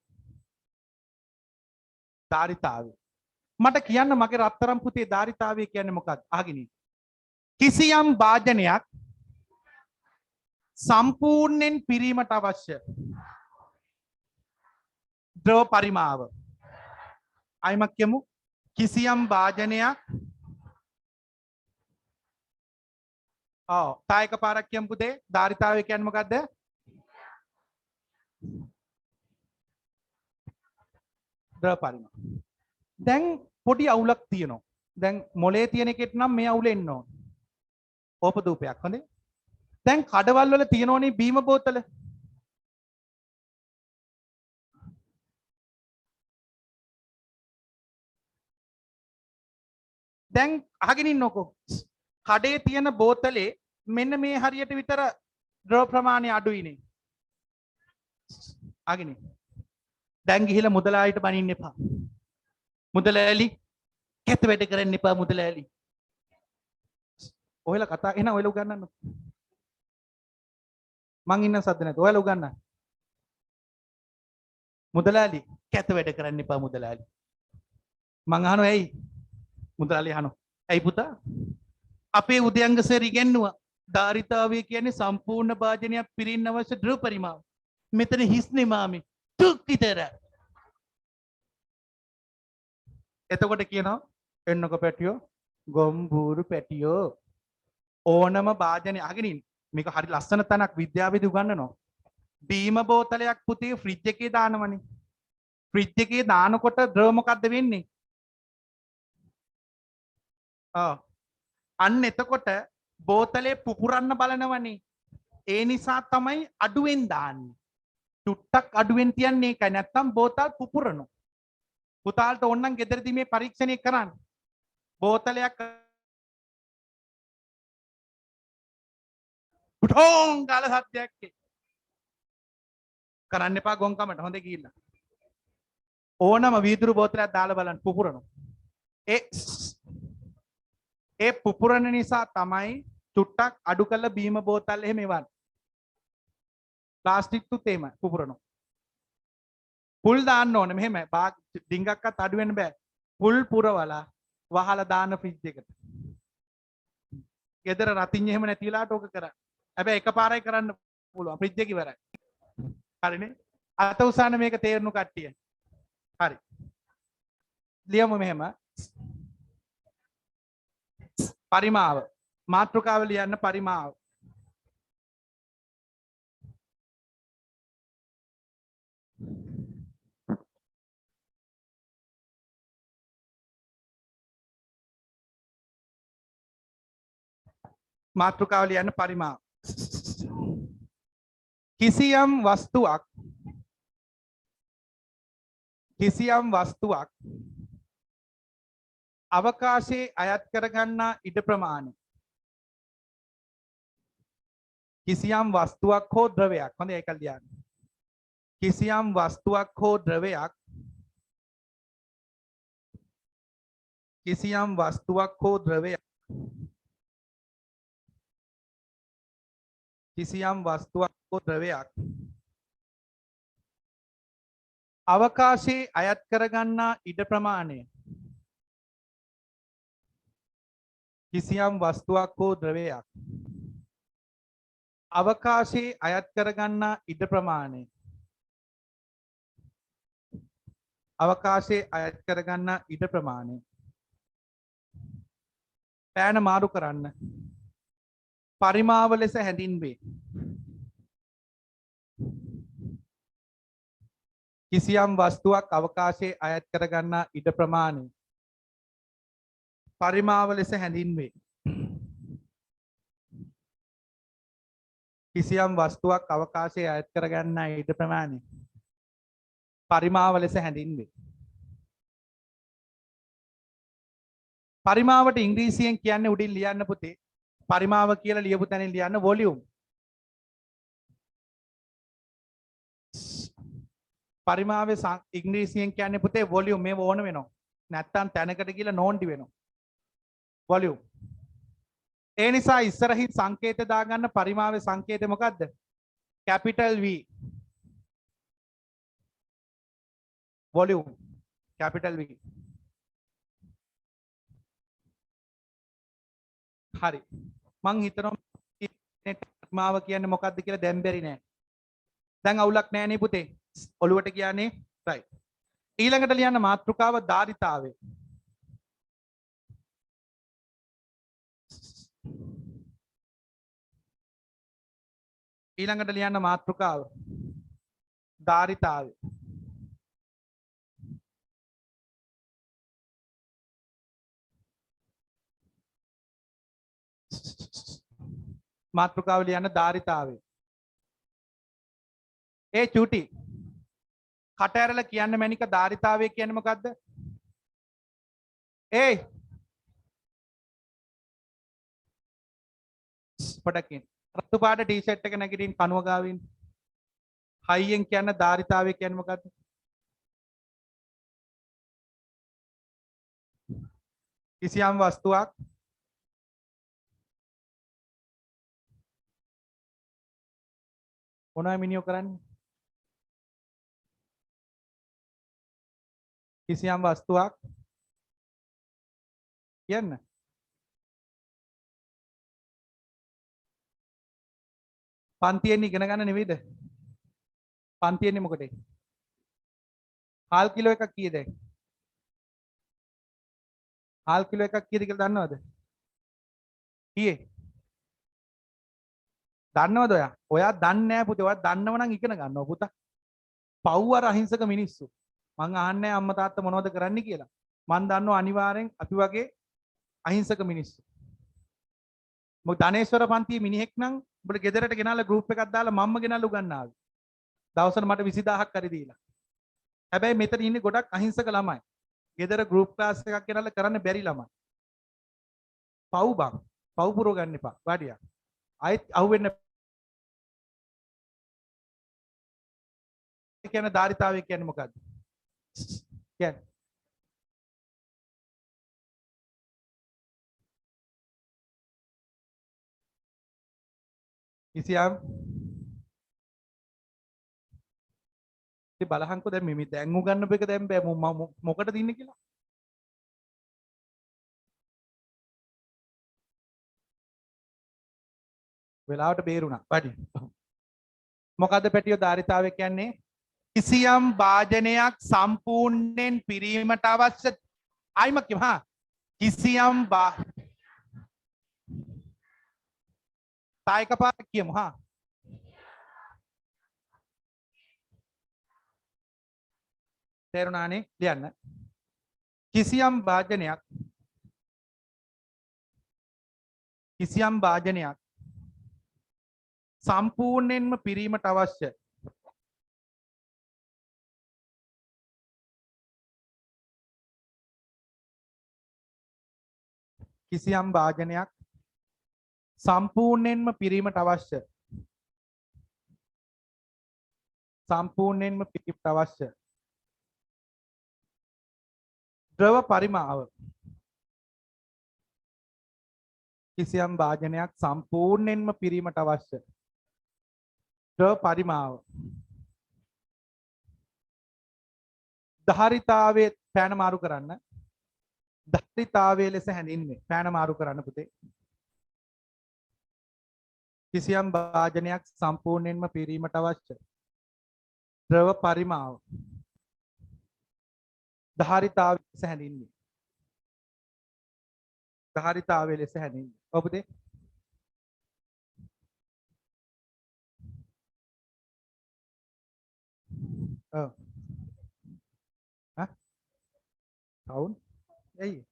ධාරිතාවය. මට කියන්න මගේ රත්තරන් පුතේ ධාරිතාවය කියන්නේ මොකක්ද? අහගෙන ඉන්න. කිසියම් වාදනයක් සම්පූර්ණයෙන් පිරීමට අවශ්‍ය ද්‍රව පරිමාව. අයිමක් කියමු. කිසියම් වාදනයක් තායක පාරක් කියමු පුතේ. ධාරිතාවය කියන්නේ මොකද්ද? ද්‍රව පරිමාව. දැන් පොඩි අවුලක් තියෙනවා. දැන් මොලේ තියෙන එකෙත් නම් මේ අවුල එන්න ඕන. ඕපදූපයක් හොඳේ. දැන් කඩවල් වල තියෙනෝනේ බීම බෝතල. දැන් අහගෙන ඉන්නකො. කඩේ තියෙන බෝතලේ මෙන්න මේ හරියට විතර ද්‍රව ප්‍රමාණය අඩුයිනේ. අහගෙන ඉන්න. දැන් ගිහිල්ලා මුදලාලිට බනින්න එපා. මුදලාලි කැත වැඩ කරන්න එපා මුදලාලි. ඔයලා කතා එහෙනම් ඔයලා උගන්නන්න. මං ඉන්න සද්ද නැත. ඔයාලා උගන්නන්න. මුදලාලි කැත වැඩ කරන්න එපා මුදලාලි. මං අහනවා ඇයි? මුදලාලි අහනවා. ඇයි පුතා? අපේ උදයංග සර් ඉගෙනුවා ධාරිතාවය කියන්නේ සම්පූර්ණ භාජනයක් පිරින්න අවශ්‍ය ද්‍රව පරිමාව. මෙතන හිස්නේ මාමේ. තුක් විතර. එතකොට කියනවා එන්නකො පැටියෝ ගොම්බూరు පැටියෝ ඕනම භාජනය අහගෙන ඉන්න. මේක හරි ලස්සන තැනක් විද්‍යාවේදී උගන්වනවා. බීම බෝතලයක් පුතේ ෆ්‍රිජ් එකේ දානවනේ. ෆ්‍රිජ් එකේ දානකොට ද්‍රව මොකද්ද වෙන්නේ? අන්න එතකොට බෝතලේ පුපුරන්න බලනවනේ. ඒ නිසා තමයි අඩුවෙන් දාන්නේ. ටුට්ටක් අඩුවෙන් තියන්නේ ඒකයි. නැත්තම් බෝතල් පුපුරනවා. පුතාලට ඕනනම් ගෙදරදී මේ පරීක්ෂණය කරන්න. බෝතලයක් පුටෝන් ගාලා සද්දයක් කරන්න එපා ගොංකමට. හොඳේ ගිහිල්ලා. ඕනම වීදුරු බෝතලයක් දාලා බලන්න පුපුරනවා. ඒ පුපුරන නිසා තමයි චුට්ටක් අඩු කළ බීම බෝතල් එහෙම එවන්නේ. ප්ලාස්ටික් තුත් එහෙම පුපුරනවා. පුල් දාන්න ඕනේ මෙහෙම ඩිංගක්වත් අඩු වෙන්න බෑ. පුල් පුරවලා වහලා දාන්න ෆ්‍රිජ් එකට. ගෙදර රතින් එහෙම නැති වෙලාවට ඕක කරා. හැබැයි එකපාරයි කරන්න පුළුවන්. ෆ්‍රිජ් එක ඉවරයි. හරිනේ? අත උසන්න මේක තේරුණු කට්ටිය. හරි. ලියමු මෙහෙම. පරිමාව. මාත්‍රකාව ලියන්න පරිමාව. මාතෘකාව ලියන්න පරිමාව. කිසියම් වස්තුවක් අවකාශයේ අයත් කරගන්නා ඉඩ ප්‍රමාණය. කිසියම් වස්තුවක් හෝ ද්‍රවයක්. හොඳ ඒක ලියන්න. කිසියම් වස්තුවක් හෝ ද්‍රවයක් කිසියම් වස්තුවක් හෝ ද්‍රවයක් කිසියම් වස්තුවක් හෝ ද්‍රවයක් අවකාශයේ අයත් කරගන්නා ඉඩ ප්‍රමාණය. කිසියම් වස්තුවක් හෝ ද්‍රවයක් අවකාශයේ අයත් කරගන්නා ඉඩ ප්‍රමාණය. අවකාශයේ අයත් කරගන්නා ඉඩ ප්‍රමාණය. පෑන මාරු කරන්න. පරිමාව ලෙස හැඳින්වේ. කිසියම් වස්තුවක් අවකාශයේ අයත් කරගන්නා ඉඩ ප්‍රමාණය පරිමාව ලෙස හැඳින්වේ. කිසියම් වස්තුවක් අවකාශයේ අයත් කරගන්නා ඉඩ ප්‍රමාණය පරිමාව ලෙස හැඳින්වේ. පරිමාවට ඉංග්‍රීසියෙන් කියන්නේ උඩින් ලියන්න පුතේ. පරිමාව කියලා ලියපු තැනින් ලියන්න වොලියුම්. පරිමාවේ ඉංග්‍රීසියෙන් කියන්නේ පුතේ වොලියුම්. මේ ඕන වෙනවා. නැත්තම් තැනකට කියලා නෝන්ටි වෙනවා. වොලියුම්. ඒ නිසා ඉස්සරහින් සංකේත දාගන්න පරිමාවේ සංකේතය මොකද්ද? capital V volume capital V හරි මං හිතනවා මාව කියන්නේ මොකක්ද කියලා දැන් බැරි නෑ දැන් අවුලක් නෑනේ පුතේ ඔළුවට කියන්නේ right ඊළඟට ලියන්න මාතෘකාව ධාරිතාවය ඊළඟට ලියන්න මාතෘකාව ධාරිතාවය මාතෘකාව ලියන්න ධාරිතාවය ඒ චූටි කට ඇරලා කියන්න මැනික ධාරිතාවය කියන්නේ මොකද්ද ඒ පොඩකින් රතු පාට ටී-ෂර්ට් එක නැගිටින් කනුව ගාවින් හයියෙන් කියන්න ධාරිතාවය කියන්නේ මොකද්ද කිසියම් වස්තුවක් මොනවයි මිනියෝ කරන්නේ කිසියම් වස්තුවක් කියන්න පන්තියෙන් ඉගෙන ගන්න නෙවෙයිද පන්තියෙන් මොකටද හාල් කිලෝ එකක් කීයද හාල් කිලෝ එකක් කීයද කියලා දන්නවද කීයේ දන්නවද ඔයා දන්නේ නැහැ පුතේ ඔයා දන්නව නම් ඉගෙන ගන්නවා පුතා පව් අර අහිංසක මිනිස්සු මං අහන්නේ අම්මා තාත්තා මොනවද කරන්න කියලා මං දන්නවා අනිවාර්යෙන් අපි වගේ අහිංසක මිනිස්සු මොකද ධනේශ්වර පන්තියේ මිනිහෙක් නම් උඹට ගෙදරට ගෙනාලා ගෲප් එකක් දාලා මම්ම ගෙනාලා උගන්නාවි දවසට මට 20000ක් හරි දීලා හැබැයි මෙතන ඉන්නේ ගොඩක් අහිංසක ළමයි ගෙදර ගෲප් ක්ලාස් එකක් ගෙනාලා කරන්න බැරි ළමයි පව් බං පව් පුරව ගන්න එපා වාඩියා ආයෙත් අහුවෙන්න කියන ධාරිතාවය කියන්නේ මොකද්ද කියන්නේ කිසියම් ඉතින් බලහන්කෝ දැන් මේ දැන් උගන්නපු එක දැන් බෑ මොකටද ඉන්නේ කියලා වෙලාවට බේරුණා වැඩි මොකද්ද පැටියෝ ධාරිතාවය කියන්නේ කිසියම් වාජනයක් සම්පූර්ණයෙන් පිරීමට අවශ්‍ය ආයිම කියමු හා කිසියම් තායක පාට කියමු හා තේරුණානේ ලියන්න කිසියම් වාජනයක් සම්පූර්ණයෙන්ම පිරීමට අවශ්‍ය කිසියම් වාජනයක් සම්පූර්ණයෙන්ම පිරීමට අවශ්‍ය ද්‍රව පරිමාව කිසියම් වාජනයක් සම්පූර්ණයෙන්ම පිරීමට අවශ්‍ය ද්‍රව පරිමාව ධාරිතාවයේ පෑන මාරු කරන්න ධාරිතාවයේ ලෙස හැඳින්වේ පෑන මාරු කරන්න පුතේ කිසියම් වාජනයක් සම්පූර්ණයෙන්ම පිරීමට අවශ්‍ය ද්‍රව පරිමාව ධාරිතාවයේ ලෙස හැඳින්වේ ධාරිතාවයේ ලෙස හැඳින්වේ ඔව් පුතේ ඔව් සවුන්ඩ් ඇයි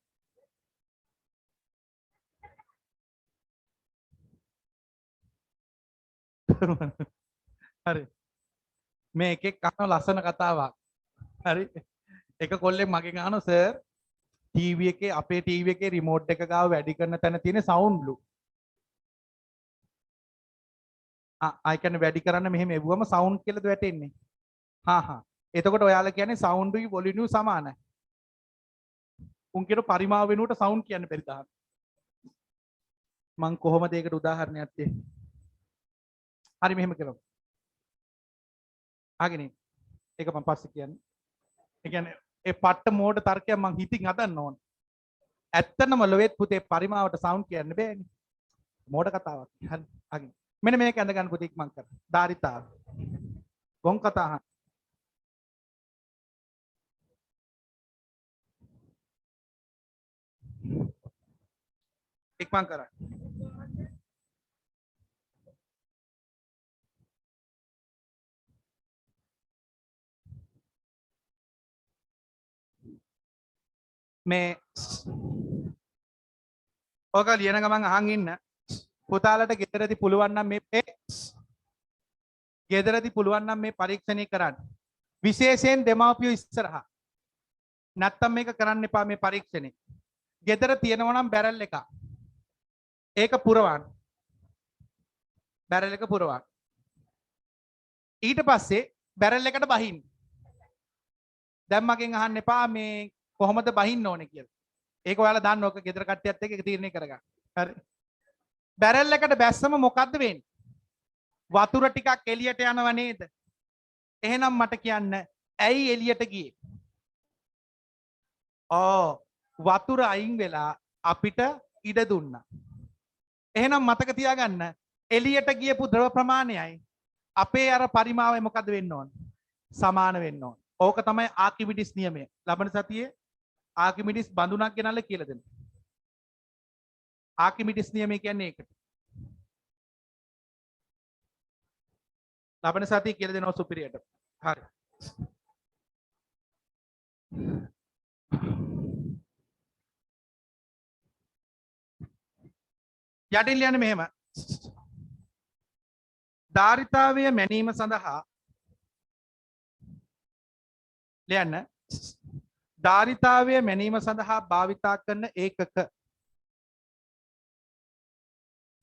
හරි මේ එකෙක් අහන ලස්සන කතාවක් හරි එක කොල්ලෙක් මගෙන් අහනවා සර් ටීවී එකේ අපේ ටීවී එකේ රිමෝට් එක ගාව වැඩි කරන තැන තියෙන සවුන්ඩ්ලු ආයි කියන්නේ වැඩි කරන්න මෙහෙම එවුවම සවුන්ඩ් කියලාද වැටෙන්නේ හා එතකොට ඔයාලා කියන්නේ සවුන්ඩුයි වොලියුමයි සමානයි උන් කියන පරිමාව වෙනුවට සවුන්ඩ් කියන්න බැරි දාන්න මං කොහොමද ඒකට උදාහරණයක් දෙන්නේ හරි මෙහෙම කරමු අහගෙන ඉන්න. ඒක මම පස්සේ කියන්නේ. ඒ කියන්නේ ඒ පට්ට මෝඩ තර්කයක් මං හිතින් හදන්න ඕන. ඇත්තනම ලොවෙත් පුතේ පරිමාවට සවුන්ඩ් කියන්න බෑනේ. මෝඩ කතාවක්. හරි. අහගෙන. මෙන්න මේක ඇඳ ගන්න පුතේ ඉක්මන් කර. ධාරිතාව. ගොන් කතා අහන්න. ඉක්මන් කරන්න. මේ ඔක ලියන ගමන් අහන් ඉන්න. පුතාලට ගෙදරදී පුළුවන් නම් මේ ගෙදරදී පුළුවන් නම් මේ පරීක්ෂණය කරන්න. විශේෂයෙන් දෙමාපියෝ ඉස්සරහා. නැත්තම් මේක කරන්න එපා මේ පරීක්ෂණය. ගෙදර තියෙනවා නම් බැරල් එකක්. ඒක පුරවන්න. බැරල් එක පුරවන්න. ඊට පස්සේ බැරල් එකට බහින්න. දැන් මගෙන් අහන්න එපා මේ කොහොමද බහින්න ඕනේ කියලා. ඒක ඔයාලා දන්න ඕක ගෙදර කට්ටියත් එක්ක තීරණය කරගන්න. හරි. බැරල් එකට බැස්සම මොකද්ද වෙන්නේ? වතුර ටිකක් එළියට යනව නේද? එහෙනම් මට කියන්න ඇයි එළියට ගියේ? වතුර අයින් වෙලා අපිට ඉඩ දුන්නා. එහෙනම් මතක තියාගන්න එළියට ගියපු ද්‍රව ප්‍රමාණයයි අපේ අර පරිමාවයි මොකද්ද වෙන්න ඕන? සමාන වෙන්න ඕන. ඕක තමයි ආකිමිඩිස් නියමය. ලබන සතියේ ආකිමිඩිස් බඳුනක් ගෙනල්ලා කියලා දෙන්න. ආකිමිඩිස් නියමය කියන්නේ ඒකට. ලබන සතියේ කියලා දෙනවා සුපිරියට. හරි. යටින් ලියන්නේ මෙහෙම. ධාරිතාවය මැනීම සඳහා ලියන්න. ධාරිතාවය මැනීම සඳහා භාවිතා කරන ඒකක.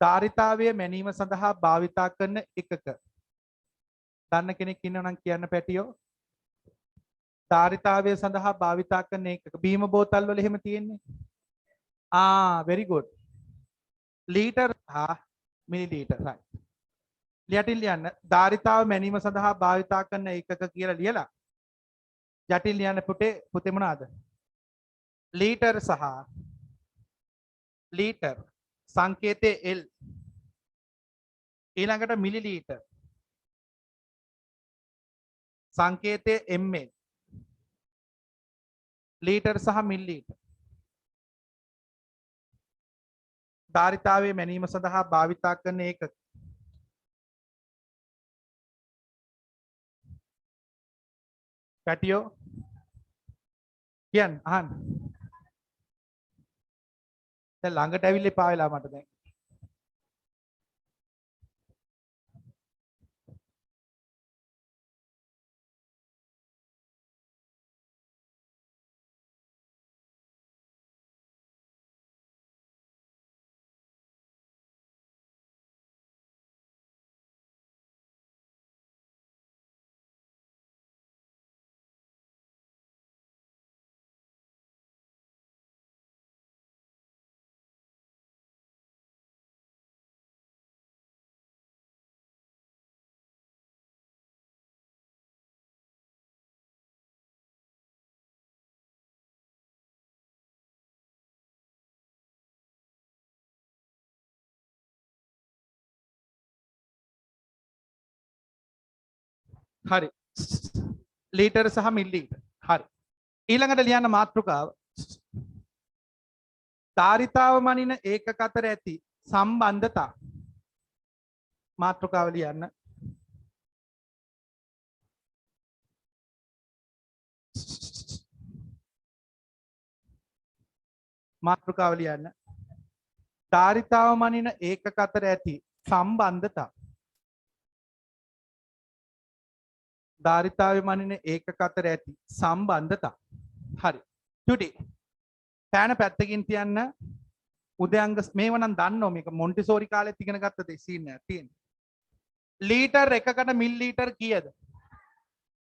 ධාරිතාවය මැනීම සඳහා භාවිතා කරන එකක. දන්න කෙනෙක් ඉන්නවා නම් කියන්න පැටියෝ. ධාරිතාවය සඳහා භාවිතා කරන එකක. බීම බෝතල් වල එහෙම තියෙන්නේ. very good. ලීටර් හා මිලිලීටර්. right. යටින් ලියන්න ධාරිතාව මැනීම සඳහා භාවිතා කරන එකක කියලා ලියලා යටින් ලියන්න පුතේ මොනවාද? ලීටර් සහ ලීටර් සංකේතයේ L ඊළඟට මිලිලීටර් සංකේතයේ ml ලීටර් සහ මිලිලීටර් ධාරිතාවයේ මැනීම සඳහා භාවිතා කරන එකක. පැටියෝ කියන්න අහන්න. දැන් ළඟට ඇවිල්ලා එපා වෙලා මට දැන්. හරි. ලීටර් සහ මිලිලීටර්. හරි. ඊළඟට ලියන්න මාතෘකාව. ධාරිතාව මනින ඒකක අතර ඇති සම්බන්ධතා. මාතෘකාව ලියන්න. මාතෘකාව ලියන්න. ධාරිතාව මනින ඒකක අතර ඇති සම්බන්ධතා. ධාරිතාව මනින ඒකක අතර ඇති සම්බන්ධතා. හරි. චුටි. පෑන පැත්තකින් තියන්න. උදයන්ග මේව නම් දන්නෝ මේක මොන්ටිසෝරි කාලෙත් ඉගෙන ගත්ත දේ සීන් එකක් තියෙනවා. ලීටර් එකකට මිලිලීටර් කීයද?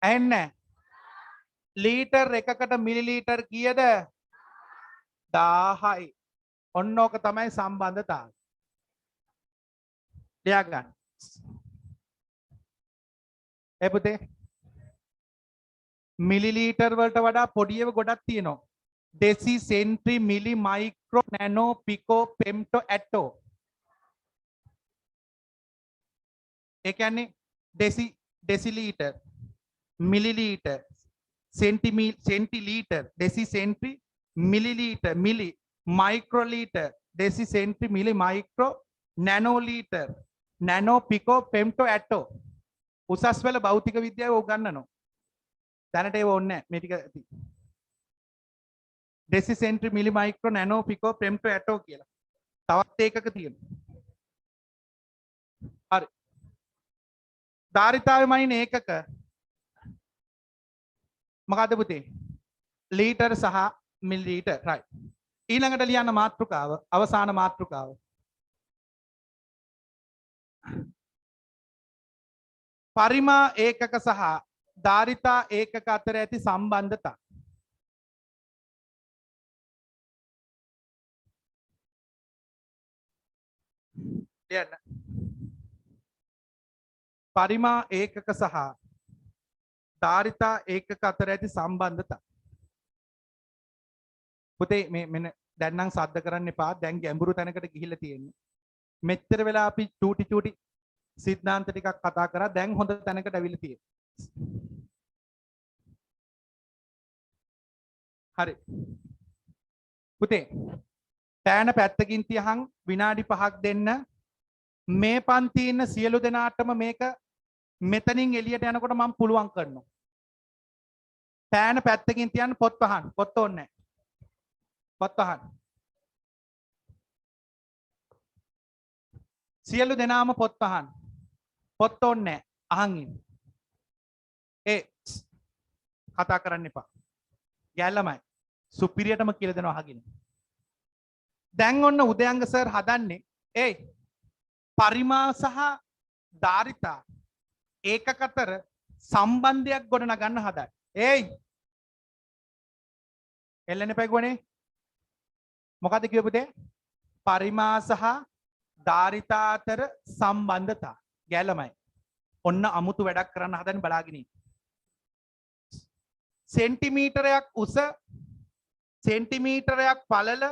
ඇහෙන්නේ නැහැ. ලීටර් එකකට මිලිලීටර් කීයද? 1000යි. ඔන්න ඕක තමයි සම්බන්ධතාවය. ලියා ගන්න. පුතේ මිලිලීටර් වලට වඩා පොඩි ඒවා ගොඩක් තියෙනවා. ඩෙසි සෙන්ටි මිලි මයික්‍රෝ නැනෝ පිකෝ පෙම්ටෝ ඇටෝ. ඒ කියන්නේ decilitre millilitre centilitre deci centi millilitre milli microlitre deci centi milli micro nanolitre nano pico femto atto උසස් වල භෞතික විද්‍යාව උගන්වනවා. දැනට ඒව ඕනේ නැහැ මේ ටික ඇති. ඩෙසි සෙන්ටි මිලි මයික්‍රෝ නැනෝ පිකෝ පෙම්ටෝ ඇටෝ කියලා. තවත් ඒකක තියෙනවා. හරි. ධාරිතාවේ මනින ඒකක මොකද්ද පුතේ? ලීටර් සහ මිලිලීටර්. රයිට්. ඊළඟට ලියන්න මාතෘකාව අවසාන මාතෘකාව. පරිමා ඒකක සහ ධාරිතා ඒකක අතර ඇති සම්බන්ධතා. ලියන්න. පරිමා ඒකක සහ ධාරිතා ඒකක අතර ඇති සම්බන්ධතා. පුතේ මේ මෙන්න දැන් නම් සද්ද කරන්න එපා. දැන් ගැඹුරු තැනකට ගිහිල්ලා තියෙන්නේ. මෙච්චර වෙලා අපි චූටි සිද්ධාන්ත ටිකක් කතා කරා. දැන් හොඳ තැනකට අවිල්ලා තියෙනවා. හරි. පුතේ පෑන පැත්තකින් තියහන් විනාඩි 5ක් දෙන්න. මේ පන්තියේ ඉන්න සියලු දෙනාටම මේක මෙතනින් එළියට යනකොට මම පුළුවන් කරනවා. පෑන පැත්තකින් තියන්න පොත් වහන්න. පොත් ඕනේ නැහැ. පොත් වහන්න. සියලු දෙනාම පොත් වහන්න. පොත් ඕනේ නැහැ. අහන් ඉන්න. ඒ කතා කරන්න එපා. ගැල්ලමයි. සුපිරියටම කියලා දෙනවා අහගෙන. දැන් ඔන්න උදයංග සර් හදන්නේ පරිමා සහ ධාරිතා ඒකක අතර සම්බන්ධයක් ගොඩනගන්න හදයි. එල්ලෙන්න එපා ගොනේ. මොකද්ද කියපු පුතේ? පරිමා සහ ධාරිතා අතර සම්බන්ධතා. ගැලමයි. ඔන්න අමුතු වැඩක් කරන්න හදන්නේ බලාගෙන ඉන්න. සෙන්ටිමීටරයක් උස, සෙන්ටිමීටරයක් පළල,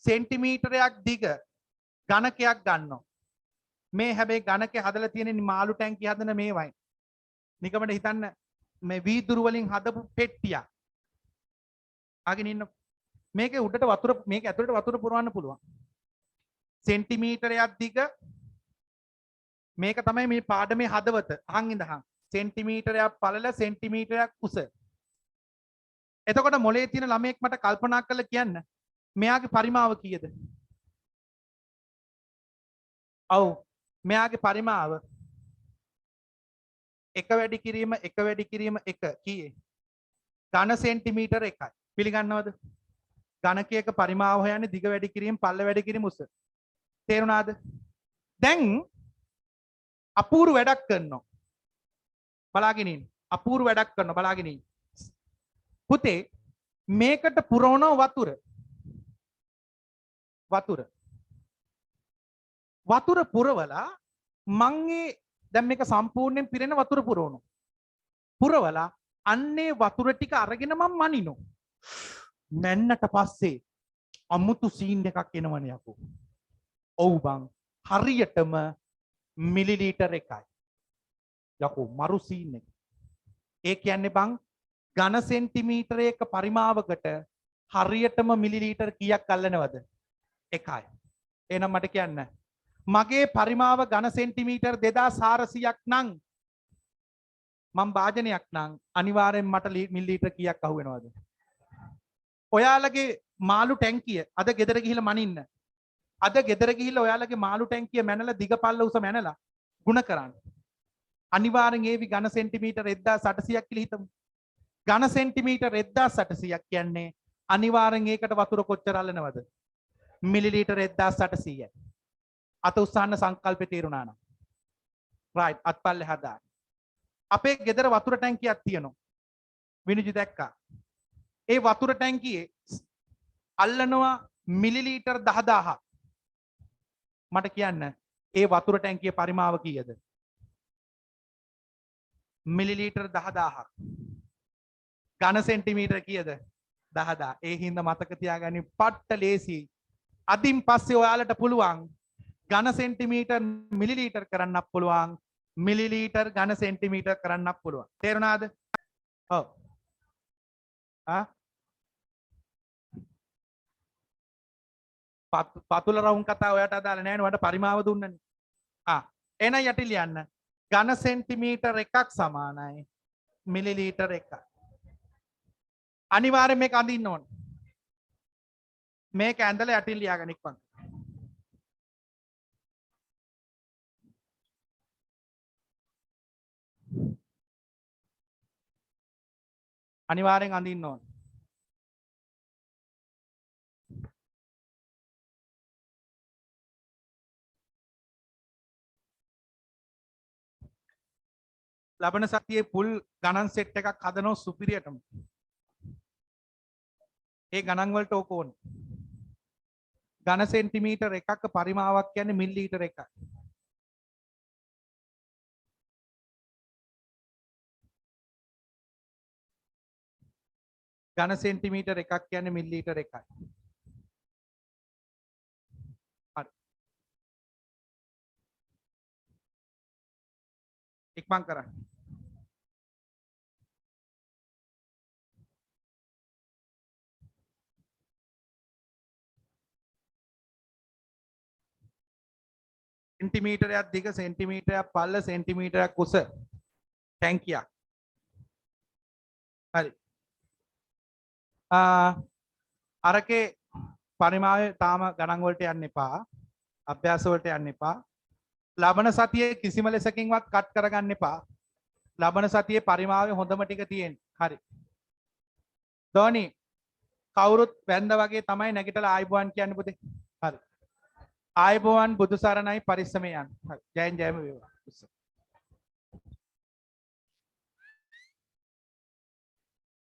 සෙන්ටිමීටරයක් දිග ගණකයක් ගන්නවා. මේ හැබැයි ගණකේ හදලා තියෙන මාළු ටැංකිය හදන මේවයි. නිකමට හිතන්න මේ වීදුරු වලින් හදපු පෙට්ටියක්. අගෙන ඉන්න මේකේ උඩට වතුර මේක ඇතුළට වතුර පුරවන්න පුළුවන්. සෙන්ටිමීටරයක් දිග මේක තමයි මේ පාඩමේ හදවත. අහන් ඉඳහන්. සෙන්ටිමීටරයක් පළල සෙන්ටිමීටරයක් උස. එතකොට මොලේ තියෙන ළමයෙක් මට කල්පනා කරලා කියන්න මෙයාගේ පරිමාව කීයද? ඔව් මෙයාගේ පරිමාව 1 වැඩි කිරීම 1 වැඩි කිරීම 1 කීයේ? ඝන සෙන්ටිමීටර 1යි. පිළිගන්නවද? ඝනකයක පරිමාව හොයන්නේ දිග වැඩි කිරීම පළල වැඩි කිරීම උස. තේරුණාද? දැන් අපූර්ව වැඩක් කරනවා. බලාගෙන ඉන්න. අපූර්ව වැඩක් කරනවා බලාගෙන ඉන්න. පුතේ මේකට පුරවන වතුර. වතුර පුරවලා මං දැන් මේක සම්පූර්ණයෙන් පිරෙන වතුර පුරවනවා. පුරවලා අන්නේ වතුර ටික අරගෙන මම මනිනවා. මැන්නට පස්සේ අමුතු සීන් එකක් එනවනේ යකෝ. ඔව් බං හරියටම මිලිලීටර් 1යි. යකෝ මරු සීන් එක. ඒ කියන්නේ බං ඝන සෙන්ටිමීටරයක පරිමාවකට හරියටම මිලිලීටර් කීයක් අල්ලනවද? 1යි. එහෙනම් මට කියන්න මගේ පරිමාව ඝන සෙන්ටිමීටර් 2400ක් නම් මම වාදනයක් නම් අනිවාර්යෙන් මට මිලිලීටර් කීයක් අහු වෙනවද? ඔයාලගේ මාළු ටැංකිය අද ගෙදර ගිහිල්ලා මනින්න. අද ගෙදර ගිහිල්ලා ඔයාලගේ මාළු ටැංකිය මැනලා දිගපල්ල උස මැනලා ಗುಣ කරන්න. අනිවාර්යෙන් ඒවි ඝන සෙන්ටිමීටර් 1800ක් කියලා හිතමු. ඝන සෙන්ටිමීටර් 1800ක් කියන්නේ අනිවාර්යෙන් ඒකට වතුර කොච්චර අල්ලනවද? මිලිලීටර් 1800යි. අත උස්සන්න සංකල්පේ තේරුණා නම්. රයිට් අත්පල්ලේ හදා. අපේ ගෙදර වතුර ටැංකියක් තියෙනවා. විනිජු දැක්කා. ඒ වතුර ටැංකියේ අල්ලනවා මිලිලීටර් 10000ක්. මට කියන්න ඒ වතුර ටැංකියේ පරිමාව කීයද? මිලිලීටර් 10000ක්. ඝන සෙන්ටිමීටර කීයද 10000 ඒ හින්දා මතක තියාගන්න පට්ට ලේසි අදින් පස්සේ ඔයාලට පුළුවන් ඝන සෙන්ටිමීටර් මිලිලීටර් කරන්නත් පුළුවන් මිලිලීටර් ඝන සෙන්ටිමීටර් කරන්නත් පුළුවන් තේරුණාද ඔව් පතුල රවුම් කතා ඔයාට අදාළ නැහැ නේ වඩ පරිමාව දුන්නනේ එන යටි ලියන්න ඝන සෙන්ටිමීටර් එකක් සමානයි මිලිලීටර් එකක් අනිවාර්යෙන් මේක අඳින්න ඕන මේක ඇඳලා යටින් ලියාගන්න ඉක්මන් අනිවාර්යෙන් අඳින්න ඕන ලබන සතියේ පුල් ගණන් සෙට් එකක් හදනවා සුපිරියටම ඒ ගණන් වලට ඕක ඕනේ ඝන සෙන්ටිමීටර් එකක පරිමාවක් කියන්නේ මිලිලීටර් එකයි ඝන සෙන්ටිමීටර් එකක් කියන්නේ මිලිලීටර් එකයි හරි ඉක්මන් කරන්න සෙන්ටිමීටරයක් දිග සෙන්ටිමීටරයක් පල්ල සෙන්ටිමීටරයක් උස ටැංකියක් හරි අරකේ පරිමාවය තාම ගණන් වලට යන්න එපා අභ්‍යාස වලට යන්න එපා ලබන සතියේ කිසිම ලෙසකින්වත් කට් කරගන්න එපා ලබන සතියේ පරිමාවේ හොඳම ටික තියෙන්නේ හරි ධෝනි කවුරුත් වැන්ද වගේ තමයි නැගිටලා ආයිබෝවන් කියන්නේ පුතේ හරි ආයිබෝවන් බුදු සරණයි පරිස්සමෙන් යන්න හරි ජයෙන් ජයම වේවා